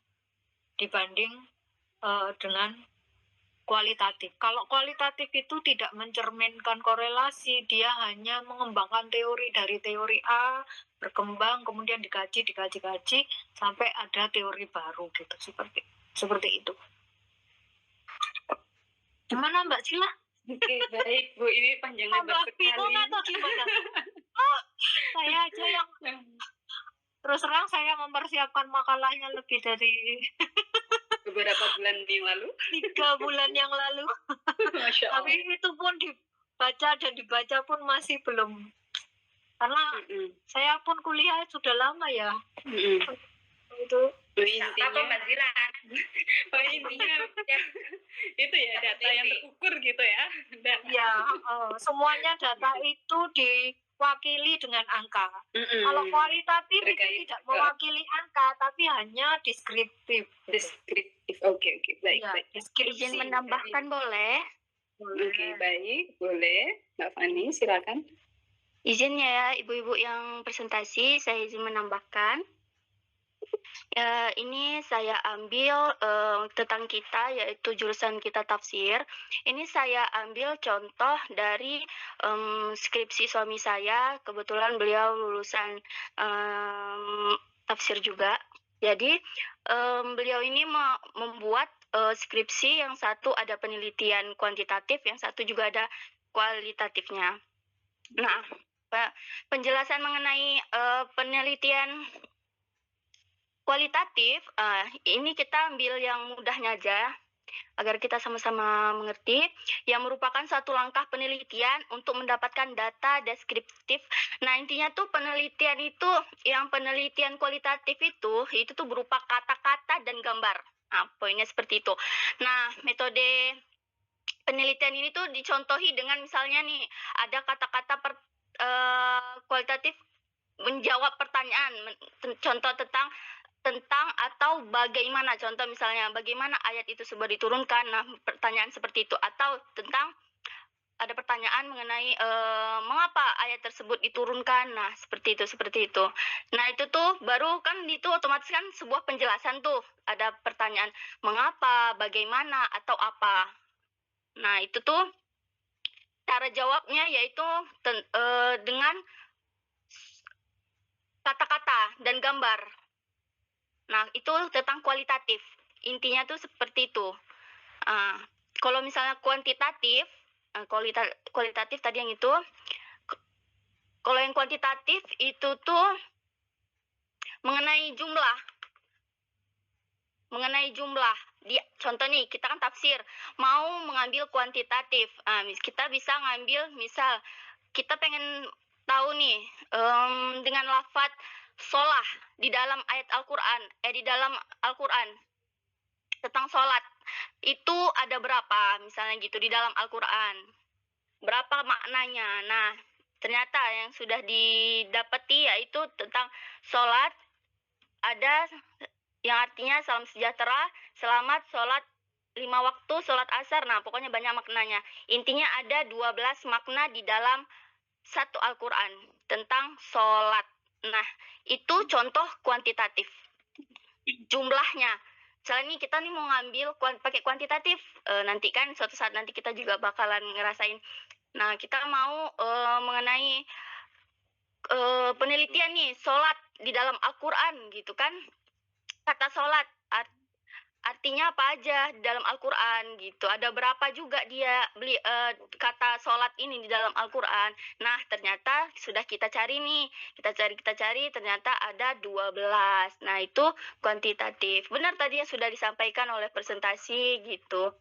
Speaker 1: dibanding dengan kualitatif. Kalau kualitatif itu tidak mencerminkan korelasi, dia hanya mengembangkan teori dari teori A, berkembang, kemudian dikaji sampai ada teori baru gitu, seperti itu. Gimana Mbak Cila?
Speaker 3: Oke, baik Bu, ini panjang lebar
Speaker 1: Tambah bingung
Speaker 3: sekali.
Speaker 1: atau gimana? Saya aja yang terus terang saya mempersiapkan makalahnya lebih dari
Speaker 3: Beberapa bulan yang lalu.
Speaker 1: 3 bulan yang lalu.
Speaker 3: Masya Allah.
Speaker 1: Tapi itu pun dibaca pun masih belum. Karena saya pun kuliah sudah lama ya. Itu
Speaker 3: intinya
Speaker 2: pembelajaran.
Speaker 3: intinya itu ya data yang terukur gitu ya.
Speaker 1: ya semuanya data itu diwakili dengan angka. Kalau kualitatif itu tidak mewakili angka tapi hanya deskriptif.
Speaker 3: Deskriptif. Oke, baik.
Speaker 1: Ya, deskripsi.
Speaker 2: Izin menambahkan boleh?
Speaker 3: Oke, baik, boleh. Mbak Fani, silakan.
Speaker 2: Izin ya ibu-ibu yang presentasi, saya izin menambahkan. Ini saya ambil tentang kita, yaitu jurusan kita tafsir. Ini saya ambil contoh dari skripsi suami saya. Kebetulan beliau lulusan tafsir juga. Jadi beliau ini membuat skripsi, yang satu ada penelitian kuantitatif, yang satu juga ada kualitatifnya. Nah, penjelasan mengenai penelitian kualitatif, ini kita ambil yang mudahnya aja, agar kita sama-sama mengerti, yang merupakan satu langkah penelitian untuk mendapatkan data deskriptif. Nah, intinya tuh penelitian itu, yang penelitian kualitatif itu tuh berupa kata-kata dan gambar. Nah, poinnya seperti itu. Nah, metode penelitian ini tuh dicontohi dengan misalnya nih, ada kata-kata kualitatif menjawab pertanyaan, contoh tentang atau bagaimana, contoh misalnya bagaimana ayat itu sebuah diturunkan, nah pertanyaan seperti itu, atau tentang ada pertanyaan mengenai mengapa ayat tersebut diturunkan, nah seperti itu. Nah itu tuh baru kan itu otomatis kan sebuah penjelasan tuh, ada pertanyaan mengapa, bagaimana, atau apa. Nah itu tuh cara jawabnya yaitu dengan kata-kata dan gambar. Nah, itu tentang kualitatif. Intinya tuh seperti itu. Kalau misalnya kuantitatif, kualitatif tadi yang itu. Kalau yang kuantitatif itu tuh mengenai jumlah. Contoh nih, kita kan tafsir, mau mengambil kuantitatif. Kita bisa ngambil, misal kita pengen tahu nih dengan lafaz sholah di dalam ayat Al-Quran, di dalam Al-Quran tentang sholat itu ada berapa, misalnya gitu di dalam Al-Quran, berapa maknanya. Nah, ternyata yang sudah didapati yaitu tentang sholat ada yang artinya salam sejahtera, selamat sholat 5 waktu, sholat asar. Nah, pokoknya banyak maknanya. Intinya ada 12 makna di dalam satu Al-Quran tentang sholat. Nah, itu contoh kuantitatif. Jumlahnya. Misalnya nih kita nih mau ngambil pakai kuantitatif, nanti kan suatu saat nanti kita juga bakalan ngerasain. Nah, kita mau mengenai penelitian nih, sholat di dalam Al-Quran gitu kan. Kata sholat,
Speaker 4: artinya apa aja di dalam Al-Quran gitu. Ada berapa juga dia beli kata sholat ini di dalam Al-Quran. Nah, ternyata sudah kita cari nih. Kita cari, ternyata ada 12. Nah, itu kuantitatif. Benar tadi yang sudah disampaikan oleh presentasi gitu.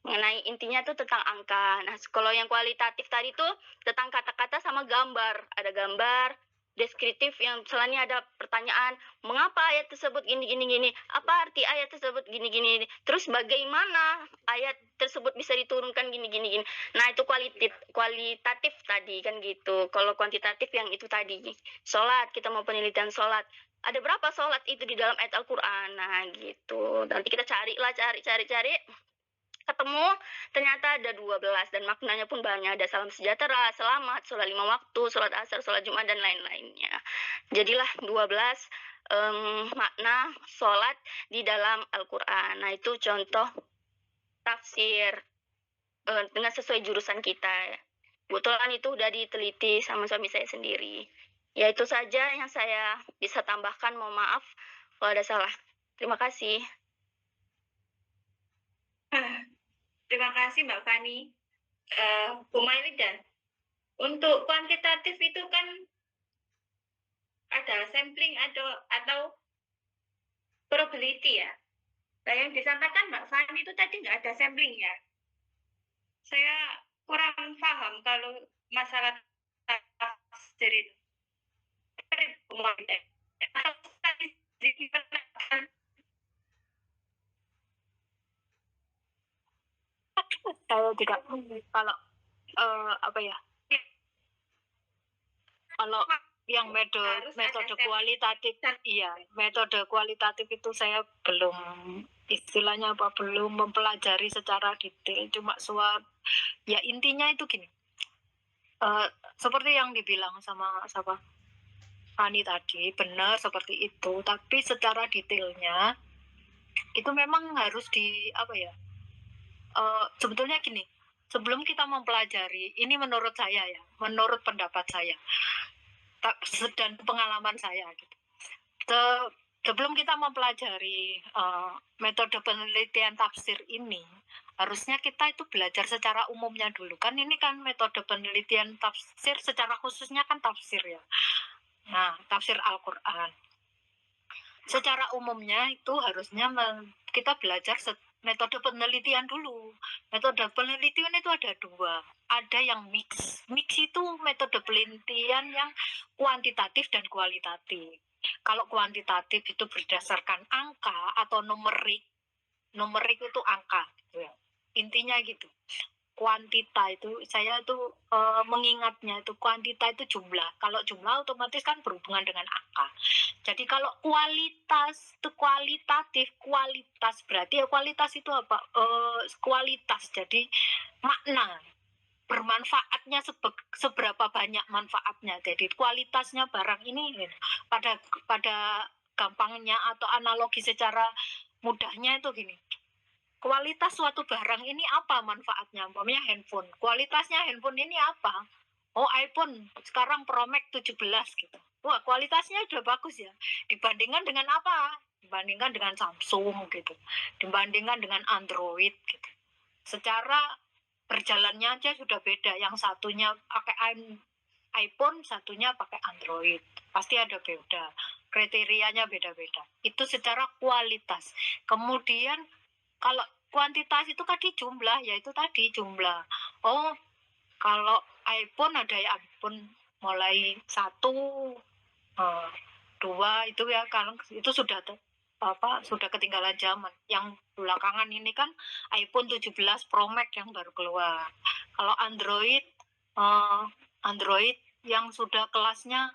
Speaker 4: Mengenai intinya tuh tentang angka. Nah, kalau yang kualitatif tadi tuh tentang kata-kata sama gambar. Ada gambar, deskriptif yang selainnya ada pertanyaan, mengapa ayat tersebut gini, apa arti ayat tersebut gini, terus bagaimana ayat tersebut bisa diturunkan gini. Nah, itu kualitatif tadi kan gitu. Kalau kuantitatif yang itu tadi, sholat, kita mau penelitian sholat. Ada berapa sholat itu di dalam ayat Al-Quran? Nah, gitu. Nanti kita cari, ketemu ternyata ada 12 dan maknanya pun banyak, ada salam sejahtera, selamat, sholat 5 waktu, sholat asar, sholat Jumat dan lain-lainnya. Jadilah 12 makna sholat di dalam Al-Quran. Nah, itu contoh tafsir dengan sesuai jurusan kita. Kebetulan itu udah diteliti sama suami saya sendiri. Ya, itu saja yang saya bisa tambahkan. Mohon maaf kalau ada salah. Terima kasih.
Speaker 2: Terima kasih Mbak Fani. Bu Mailida, untuk kuantitatif itu kan ada sampling atau probability ya. Nah, yang disampaikan Mbak Fani itu tadi nggak ada sampling ya. Saya kurang paham kalau masalah tafsir itu. Bu Mailida,
Speaker 1: Saya juga kalau apa ya, kalau yang metode kualitatif, iya, metode kualitatif itu saya belum, istilahnya apa, belum mempelajari secara detail. Cuma ya intinya itu gini, seperti yang dibilang sama Fani tadi, benar seperti itu. Tapi secara detailnya itu memang harus apa ya, sebetulnya gini, sebelum kita mempelajari, ini menurut saya ya, menurut pendapat saya dan pengalaman saya gitu, sebelum kita mempelajari metode penelitian tafsir ini, harusnya kita itu belajar secara umumnya dulu. Kan ini kan metode penelitian tafsir secara khususnya kan tafsir ya. Nah, tafsir Al-Quran. Secara umumnya itu harusnya kita belajar metode penelitian dulu. Metode penelitian itu ada dua. Ada yang mix. Mix itu metode penelitian yang kuantitatif dan kualitatif. Kalau kuantitatif itu berdasarkan angka atau numerik. Numerik itu angka. Intinya gitu. Kuantita itu, saya tuh mengingatnya itu kuantita itu jumlah. Kalau jumlah otomatis kan berhubungan dengan angka. Jadi kalau kualitas itu kualitatif, kualitas berarti ya kualitas itu apa? Kualitas, jadi makna, bermanfaatnya seberapa banyak manfaatnya. Jadi kualitasnya barang ini pada gampangnya atau analogi secara mudahnya itu gini. Kualitas suatu barang ini apa manfaatnya? Umpamanya handphone. Kualitasnya handphone ini apa? Oh, iPhone sekarang Pro Max 17 gitu. Wah, kualitasnya udah bagus ya. Dibandingkan dengan apa? Dibandingkan dengan Samsung gitu. Dibandingkan dengan Android gitu. Secara berjalannya aja sudah beda. Yang satunya pakai iPhone, satunya pakai Android. Pasti ada beda. Kriterianya beda-beda. Itu secara kualitas. Kemudian kalau kuantitas itu tadi jumlah, yaitu tadi jumlah. Oh, kalau iPhone ada iPhone mulai 1, 2 itu ya, kalau itu sudah ketinggalan zaman. Yang belakangan ini kan iPhone 17 Pro Max yang baru keluar. Kalau Android yang sudah kelasnya,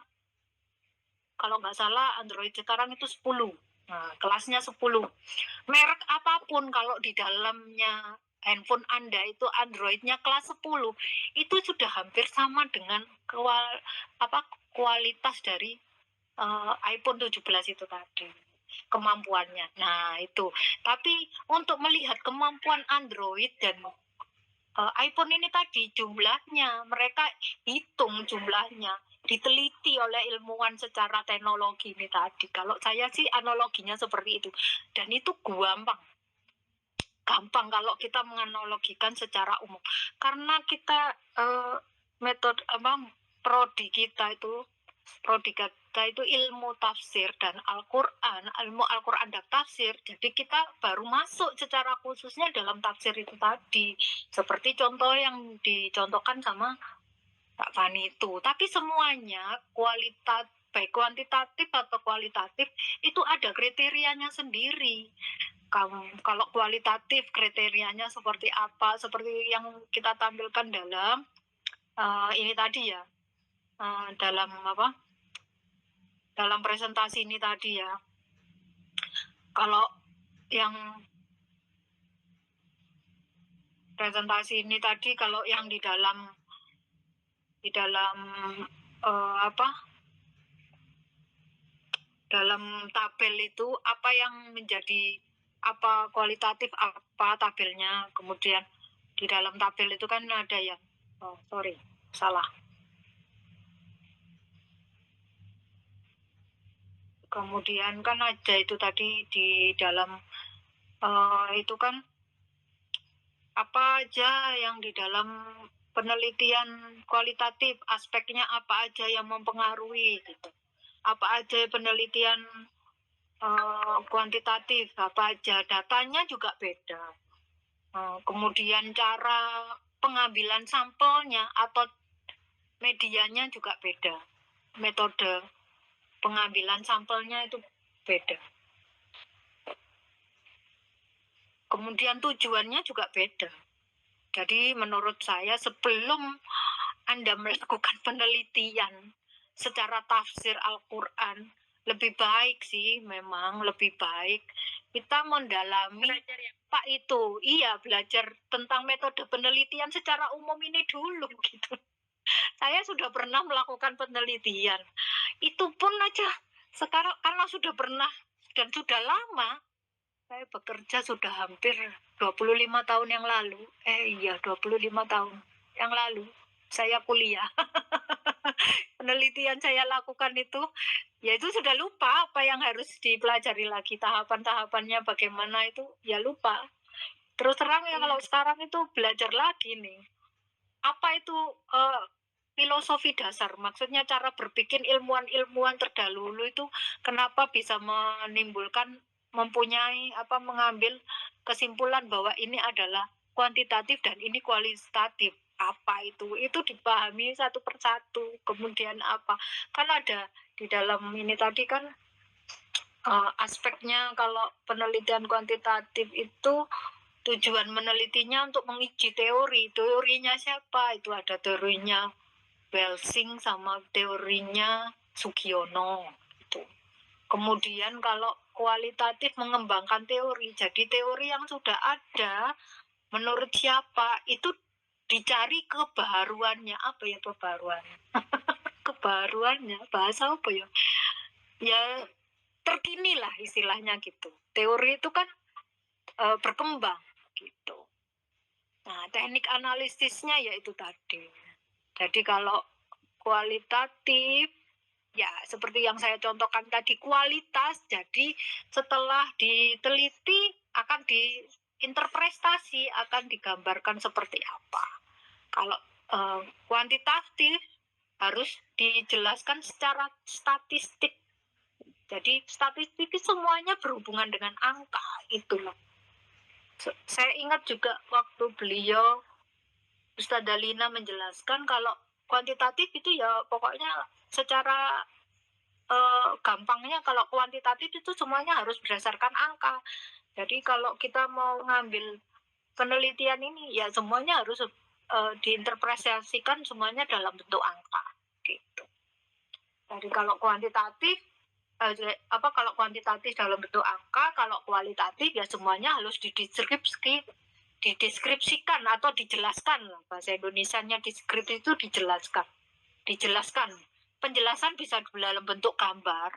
Speaker 1: kalau nggak salah Android sekarang itu 10. Nah, kelasnya 10. Merek apapun kalau di dalamnya handphone Anda itu Android-nya kelas 10, itu sudah hampir sama dengan kualitas dari iPhone 17 itu tadi. Kemampuannya. Nah, itu. Tapi untuk melihat kemampuan Android dan iPhone ini tadi, jumlahnya, mereka hitung jumlahnya, diteliti oleh ilmuwan secara teknologi ini tadi. Kalau saya sih analoginya seperti itu. Dan itu gampang. gampang kalau kita menganalogikan secara umum. Karena kita metode prodi kita itu ilmu tafsir dan Al-Qur'an, ilmu Al-Qur'an dan tafsir. Jadi kita baru masuk secara khususnya dalam tafsir itu tadi. Seperti contoh yang dicontohkan sama Pak Fani itu. Tapi semuanya kualitas baik kuantitatif atau kualitatif itu ada kriterianya sendiri. Kalau kualitatif kriterianya seperti apa, seperti yang kita tampilkan dalam ini tadi ya, dalam presentasi ini tadi ya. Kalau yang presentasi ini tadi, kalau yang di dalam dalam tabel itu apa yang menjadi apa kualitatif, apa tabelnya, kemudian di dalam tabel itu kan ada yang salah. Kemudian kan ada itu tadi di dalam itu kan apa aja yang di dalam penelitian kualitatif, aspeknya apa aja yang mempengaruhi gitu. Apa aja penelitian kuantitatif, apa aja datanya juga beda. Kemudian cara pengambilan sampelnya atau medianya juga beda. Metode pengambilan sampelnya itu beda. Kemudian tujuannya juga beda. Jadi menurut saya sebelum Anda melakukan penelitian secara tafsir Al-Qur'an, lebih baik sih, memang lebih baik kita mendalami Pak itu. Iya, belajar tentang metode penelitian secara umum ini dulu gitu. Saya sudah pernah melakukan penelitian. Itu pun aja sekarang karena sudah pernah dan sudah lama. Saya bekerja sudah hampir 25 tahun yang lalu. 25 tahun yang lalu saya kuliah. Penelitian saya lakukan itu, ya itu sudah lupa apa yang harus dipelajari lagi, tahapan-tahapannya bagaimana itu, ya lupa. Terus terang ya kalau sekarang itu belajar lagi nih. Apa itu filosofi dasar, maksudnya cara berpikir ilmuwan-ilmuwan terdahulu itu kenapa bisa mengambil kesimpulan bahwa ini adalah kuantitatif dan ini kualitatif. Apa itu dipahami satu persatu. Kemudian apa, kan ada di dalam ini tadi kan aspeknya. Kalau penelitian kuantitatif itu tujuan menelitinya untuk menguji teorinya siapa, itu ada teorinya Welsing sama teorinya Sugiono gitu. Kemudian kalau kualitatif mengembangkan teori, jadi teori yang sudah ada menurut siapa itu dicari kebaharuannya. Apa ya kebaharuannya? Kebaharuannya bahasa apa ya? Ya terkini lah istilahnya gitu. Teori itu kan berkembang gitu. Nah, teknik analisisnya yaitu tadi. Jadi kalau kualitatif ya seperti yang saya contohkan tadi, kualitas. Jadi setelah diteliti akan diinterpretasi, akan digambarkan seperti apa. Kalau kuantitatif harus dijelaskan secara statistik. Jadi statistik itu semuanya berhubungan dengan angka itu loh. Saya ingat juga waktu beliau Ustaz Dalina menjelaskan kalau kuantitatif itu ya pokoknya secara gampangnya, kalau kuantitatif itu semuanya harus berdasarkan angka. Jadi kalau kita mau ngambil penelitian ini ya semuanya harus diinterpretasikan semuanya dalam bentuk angka gitu. Jadi kalau kuantitatif kalau kuantitatif dalam bentuk angka, kalau kualitatif ya semuanya harus dideskripsikan atau dijelaskan. Bahasa Indonesianya deskripsi itu dijelaskan. Penjelasan bisa dalam bentuk gambar,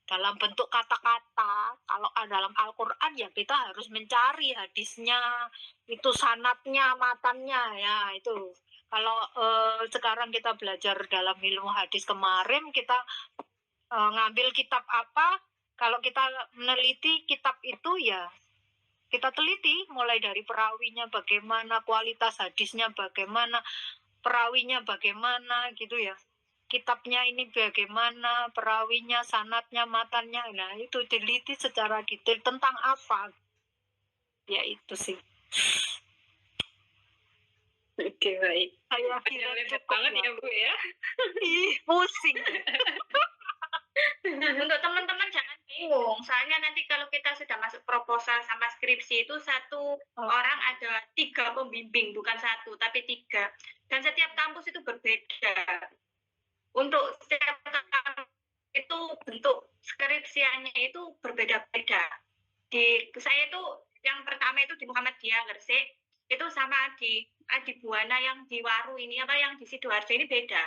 Speaker 1: dalam bentuk kata-kata. Kalau dalam Al-Qur'an ya kita harus mencari hadisnya, itu sanadnya, matannya ya itu. Kalau sekarang kita belajar dalam ilmu hadis kemarin, kita ngambil kitab apa, kalau kita meneliti kitab itu ya kita teliti mulai dari perawinya bagaimana, kualitas hadisnya bagaimana, perawinya bagaimana gitu ya. Kitabnya ini bagaimana, perawinya, sanadnya, matannya. Nah, itu teliti secara detail tentang apa. Ya itu sih.
Speaker 3: Oke, baik.
Speaker 1: Saya
Speaker 3: Panjang
Speaker 1: kira
Speaker 3: lebar
Speaker 1: cukup
Speaker 3: banget ya, Bu ya.
Speaker 1: Ih, pusing.
Speaker 2: Untuk teman-teman jangan bingung, soalnya nanti kalau kita sudah masuk proposal sama skripsi itu satu orang ada 3 pembimbing, bukan 1 tapi 3. Dan setiap kampus itu berbeda. Untuk setiap kampus itu bentuk skripsiannya itu berbeda-beda. Di saya itu yang pertama itu di Muhammadiyah Gresik, itu sama di Adi Buana yang di Waru ini apa yang di Sidoarjo ini beda.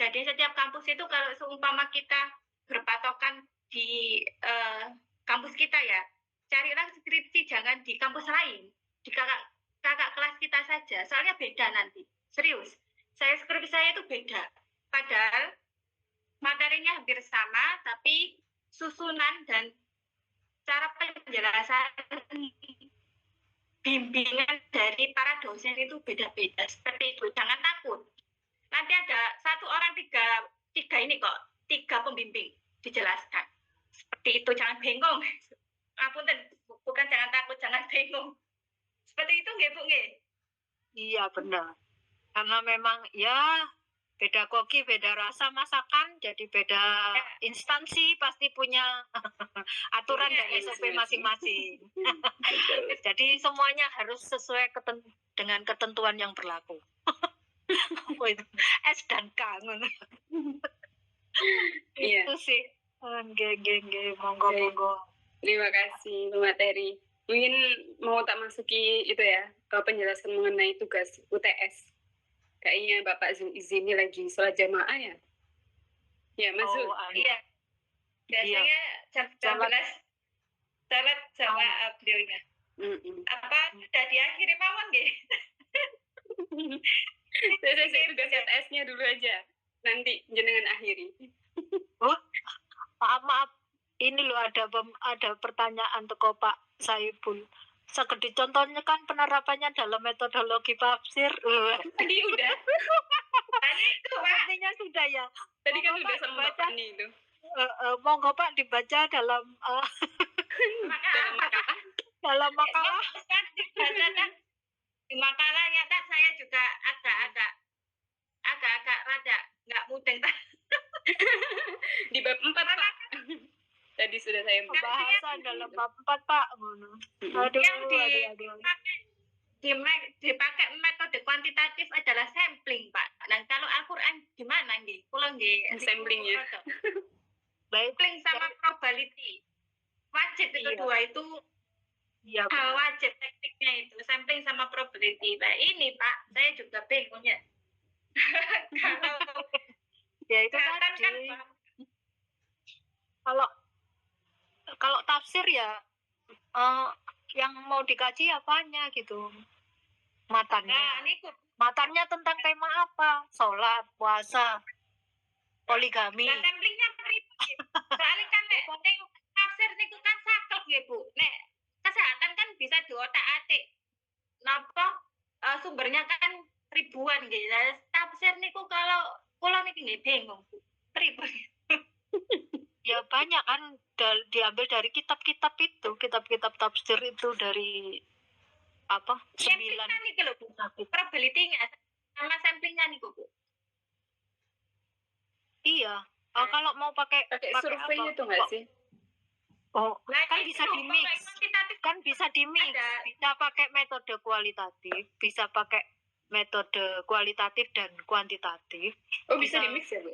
Speaker 2: Jadi setiap kampus itu kalau seumpama kita berpatokan di kampus kita ya, carilah skripsi jangan di kampus lain, di kakak kelas kita saja, soalnya beda nanti. Serius, skripsi saya itu beda. Padahal materinya hampir sama, tapi susunan dan cara penjelasan bimbingan dari para dosen itu beda-beda. Seperti itu, jangan takut. Nanti ada 1 orang 3 ini kok, 3 pembimbing dijelaskan. Seperti itu, jangan bingung. Ngapunten, bukan jangan takut, jangan bingung. Seperti itu nggih, Bu nggih?
Speaker 1: Iya benar. Karena memang ya beda koki, beda rasa masakan, jadi beda instansi pasti punya aturan
Speaker 3: Iya,
Speaker 1: dan SOP
Speaker 3: masing-masing.
Speaker 1: masing-masing.
Speaker 3: Betul.
Speaker 1: Jadi semuanya harus sesuai dengan ketentuan yang berlaku. Oh, itu S dan K.
Speaker 3: Iya.
Speaker 1: Itu sih. Nggih, monggo.
Speaker 3: Terima kasih Bu Materi. Mungkin mau tak masuki itu ya, ke penjelasan mengenai tugas UTS. Kayaknya Bapak Zul ini lagi sholat jamaah ya? Ya, Mas Zul.
Speaker 2: Iya. Biasanya jam 12 salat sama beliaunya. Apa sudah diakhiri mawon nggih?
Speaker 3: Saya tugas UTS-nya dulu aja. Nanti jenengan akhiri.
Speaker 1: Maaf. Ini loh ada pertanyaan teko Pak Saiful. Segede contohnya kan penerapannya dalam metodologi tafsir.
Speaker 3: Tadi udah.
Speaker 2: Tadi itu Pak.
Speaker 1: Artinya sudah ya.
Speaker 3: Tadi kan
Speaker 1: Monggo,
Speaker 3: udah
Speaker 1: Pak,
Speaker 3: sama
Speaker 1: dibaca.
Speaker 3: Bapak nih itu.
Speaker 1: Monggo Pak dibaca dalam dalam makalah.
Speaker 2: Kan dibaca kan di makalahnya kan saya juga agak rada nggak mudeng.
Speaker 3: Di bab 4, Pak. Tadi sudah saya
Speaker 1: Pembahasan dalam bab 4 Pak. Aduh.
Speaker 2: Dipakai metode kuantitatif adalah sampling, Pak. Dan kalau Al-Qur'an gimana nggih? Kula nggih
Speaker 3: Samplingnya.
Speaker 1: Baik.
Speaker 2: Sampling sama probability. Wajib itu
Speaker 1: Iya.
Speaker 2: dua itu
Speaker 1: Iya.
Speaker 2: wajib tekniknya itu sampling sama probability. Nah, ini Pak, saya juga bingung ya.
Speaker 1: Ya itu
Speaker 2: Kelihatan
Speaker 1: tadi.
Speaker 2: kan, Pak?
Speaker 1: Kalau tafsir ya yang mau dikaji apanya gitu. Matannya.
Speaker 2: Nah, niku
Speaker 1: Matannya tentang tema apa? Sholat, puasa, poligami.
Speaker 2: nah, samplingnya pribadi. Soalnya kan nek tafsir niku kan saklek nggih, Bu. Nek kesehatan kan bisa diotak-atik. Napa sumbernya kan ribuan nggih. Nah, tafsir niku kalau kula niki nggih bingung, Bu. Pribadi.
Speaker 1: Ya banyak kan diambil dari kitab-kitab itu, kitab-kitab tafsir itu dari apa? 9
Speaker 2: Samplingnya niku lho, Bu. Probability-nya sama samplingnya niku, Bu.
Speaker 1: Iya. Kalau mau pakai
Speaker 3: survei
Speaker 1: apa?
Speaker 3: itu nggak sih?
Speaker 1: Oh,
Speaker 2: Nah,
Speaker 1: kan
Speaker 2: itu
Speaker 1: bisa di-mix.
Speaker 2: kuantitatif
Speaker 1: Kan bisa di-mix.
Speaker 2: ada.
Speaker 1: Bisa pakai metode kualitatif, bisa pakai metode kualitatif dan kuantitatif.
Speaker 3: Oh, bisa
Speaker 1: Bisa.
Speaker 3: di-mix ya, Bu?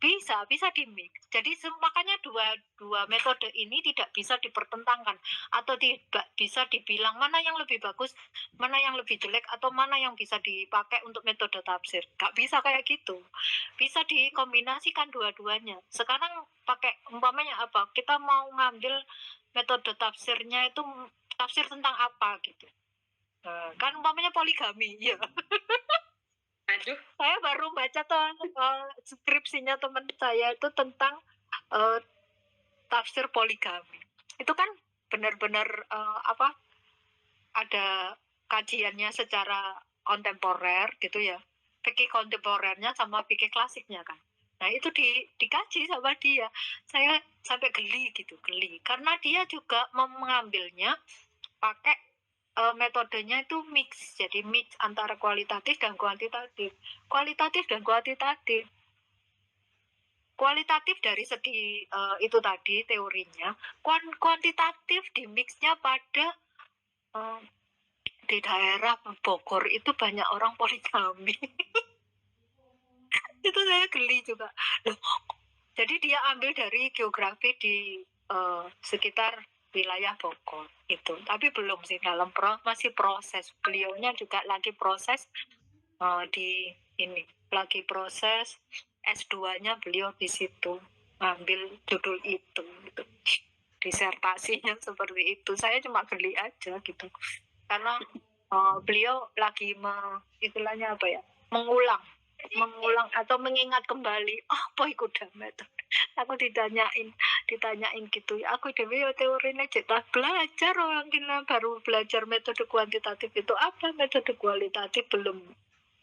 Speaker 1: Bisa di-mix. Jadi makanya dua metode ini tidak bisa dipertentangkan atau tidak bisa dibilang mana yang lebih bagus, mana yang lebih jelek, atau mana yang bisa dipakai untuk metode tafsir. Gak bisa kayak gitu. Bisa dikombinasikan dua-duanya. Sekarang pakai umpamanya apa? Kita mau ngambil metode tafsirnya itu tafsir tentang apa gitu. Kan umpamanya poligami, ya.
Speaker 3: Aduh.
Speaker 1: Saya baru baca skripsinya teman saya itu tentang tafsir poligami. Itu kan benar-benar ada kajiannya secara kontemporer gitu ya. Fikih kontemporernya sama fikih klasiknya kan. Nah itu dikaji sama dia. Saya sampai geli gitu, geli. Karena dia juga mengambilnya pakai metodenya itu mix. Jadi mix antara kualitatif dan kuantitatif. Kualitatif dan kuantitatif. Kualitatif dari segi itu tadi teorinya. Kuantitatif di mixnya pada di daerah Bogor itu banyak orang poligami. Itu saya geli juga. Loh, jadi dia ambil dari geografi di sekitar wilayah Bogor itu. Tapi belum sih dalam masih proses. Beliaunya juga lagi proses di ini, lagi proses S2-nya beliau di situ ambil judul itu gitu. Disertasinya seperti itu. Saya cuma geli aja gitu. Karena beliau lagi istilahnya apa ya? mengulang atau mengingat kembali apa itu metode. Aku ditanyain gitu ya, aku dewe teorinya cetak belajar orang kita baru belajar metode kuantitatif itu apa, metode kualitatif belum.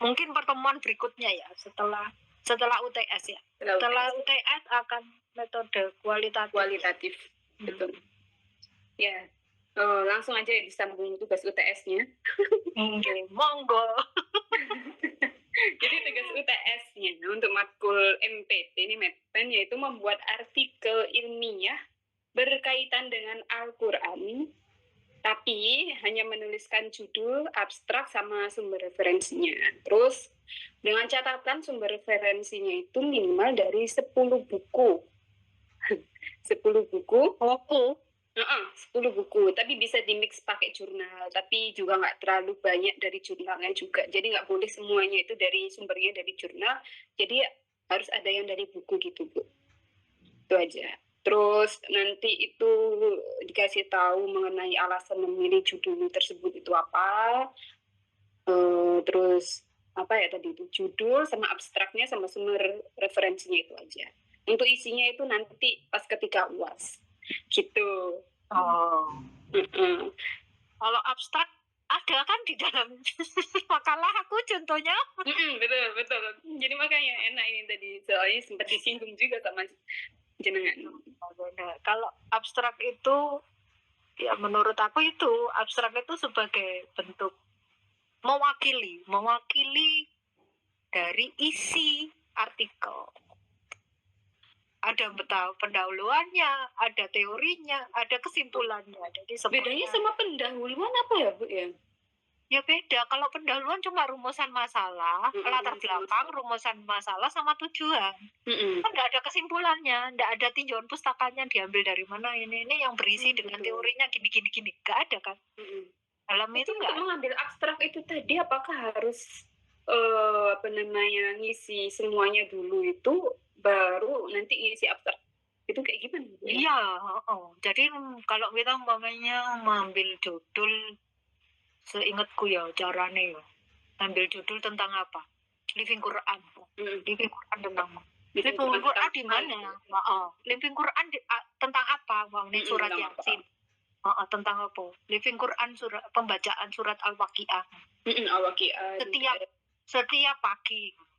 Speaker 1: Mungkin pertemuan berikutnya ya setelah UTS ya. Setelah UTS akan metode kualitatif.
Speaker 3: Betul. Ya. Langsung aja disambung tugas UTS-nya.
Speaker 1: Monggo.
Speaker 3: Jadi tugas UTS-nya untuk matkul MPT ini Medpen yaitu membuat artikel ilmiah berkaitan dengan Al-Quran, tapi hanya menuliskan judul, abstrak, sama sumber referensinya. Terus dengan catatan sumber referensinya itu minimal dari 10 buku. 10 buku. 10 buku, tapi bisa dimix pakai jurnal, tapi juga nggak terlalu banyak dari jurnalnya juga. Jadi nggak boleh semuanya itu dari sumbernya dari jurnal, jadi harus ada yang dari buku gitu, Bu. Itu aja. Terus nanti itu dikasih tahu mengenai alasan memilih judul tersebut itu apa. Terus apa ya tadi itu, judul sama abstraknya sama sumber referensinya itu aja. Untuk isinya itu nanti pas ketika UAS. Gitu.
Speaker 1: Kalau abstrak ada kan di dalam makalah aku contohnya.
Speaker 3: Betul. Jadi makanya enak ini tadi, soalnya sempat disinggung juga sama jenengan.
Speaker 1: Kalau abstrak itu ya menurut aku itu abstrak itu sebagai bentuk mewakili dari isi artikel. Ada pendahuluannya, ada teorinya, ada kesimpulannya. Jadi
Speaker 3: bedanya sama pendahuluan apa ya, Bu ya?
Speaker 1: Ya beda. Kalau pendahuluan cuma rumusan masalah, latar belakang, rumusan masalah sama tujuan. Kan nggak ada kesimpulannya, nggak ada tinjauan pustakanya diambil dari mana ini yang berisi dengan teorinya gini. Nggak ada kan? Dalam itu nggak.
Speaker 3: Untuk mengambil abstrak itu tadi apakah harus ngisi semuanya dulu itu baru nanti ngisi abstrak itu kayak gimana?
Speaker 1: Iya, jadi kalau kita umpamanya mengambil judul, seingatku ya caranya ya, ambil judul tentang apa? Living Quran. Living Quran tentang apa? Living Quran di mana? Living Quran tentang apa? Ini surat Yasin. Tentang apa? Living Quran pembacaan surat Al-Waqiah.
Speaker 3: Al-Waqiah.
Speaker 1: Setiap pagi.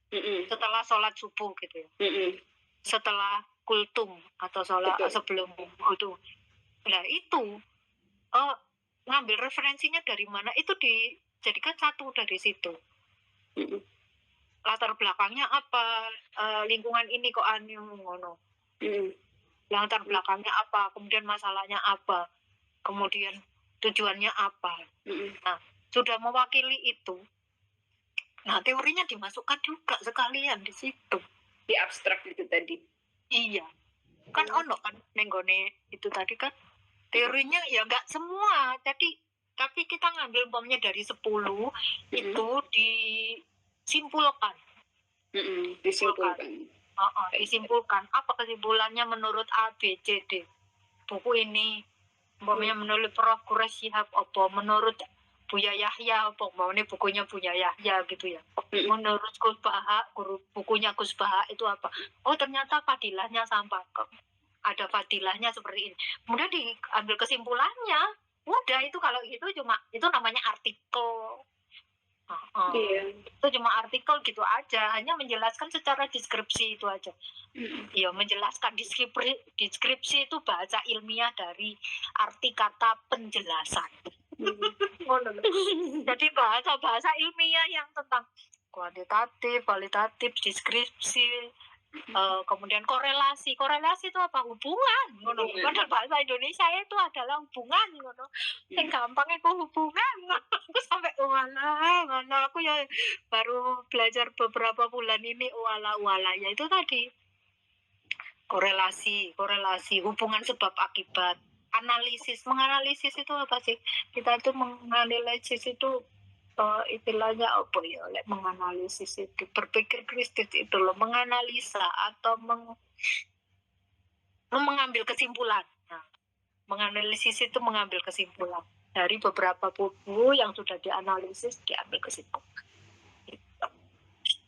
Speaker 1: Setelah sholat subuh gitu ya. Setelah kultum atau sholat sebelum itu. Nah itu ngambil referensinya dari mana itu dijadikan satu dari situ. Latar belakangnya apa, lingkungan ini kok ngono. Latar belakangnya apa, kemudian masalahnya apa, kemudian tujuannya apa. Nah sudah mewakili itu. Nah, teorinya dimasukkan juga sekalian di situ.
Speaker 3: Di abstrak itu tadi.
Speaker 1: Iya. Kan ono kan nenggone itu tadi kan. Teorinya ya enggak semua. Tapi kita ngambil umpamanya dari 10 itu disimpulkan. Disimpulkan. Apa kesimpulannya menurut A, B, C, D. Buku ini umpamanya menurut Prof. Quraish Shihab apa menurut Buya Yahya, ini bukunya Buya Yahya gitu ya. Menurut Gus Baha, bukunya Gus Baha itu apa? Oh ternyata fadilahnya sampai ada fadilahnya seperti ini. Kemudian diambil kesimpulannya Udah itu kalau gitu cuma itu namanya artikel.
Speaker 3: Iya.
Speaker 1: Itu cuma artikel gitu aja, hanya menjelaskan secara deskripsi itu aja. Ya menjelaskan deskripsi itu bahasa ilmiah dari arti kata penjelasan. Jadi bahasa ilmiah yang tentang kuantitatif, kualitatif, deskripsi, kemudian korelasi itu apa? Hubungan. Padahal bahasa Indonesia itu adalah hubungan. Yang gampang itu hubungan. Aku sampai mana aku ya baru belajar beberapa bulan ini wala ya itu tadi korelasi, hubungan sebab akibat, menganalisis itu apa sih? Kita itu menganalisis itu istilahnya apa ya? Menganalisis itu berpikir kritis itu loh, menganalisa atau mengambil kesimpulan. Nah, menganalisis itu mengambil kesimpulan dari beberapa buku yang sudah dianalisis, diambil kesimpulan.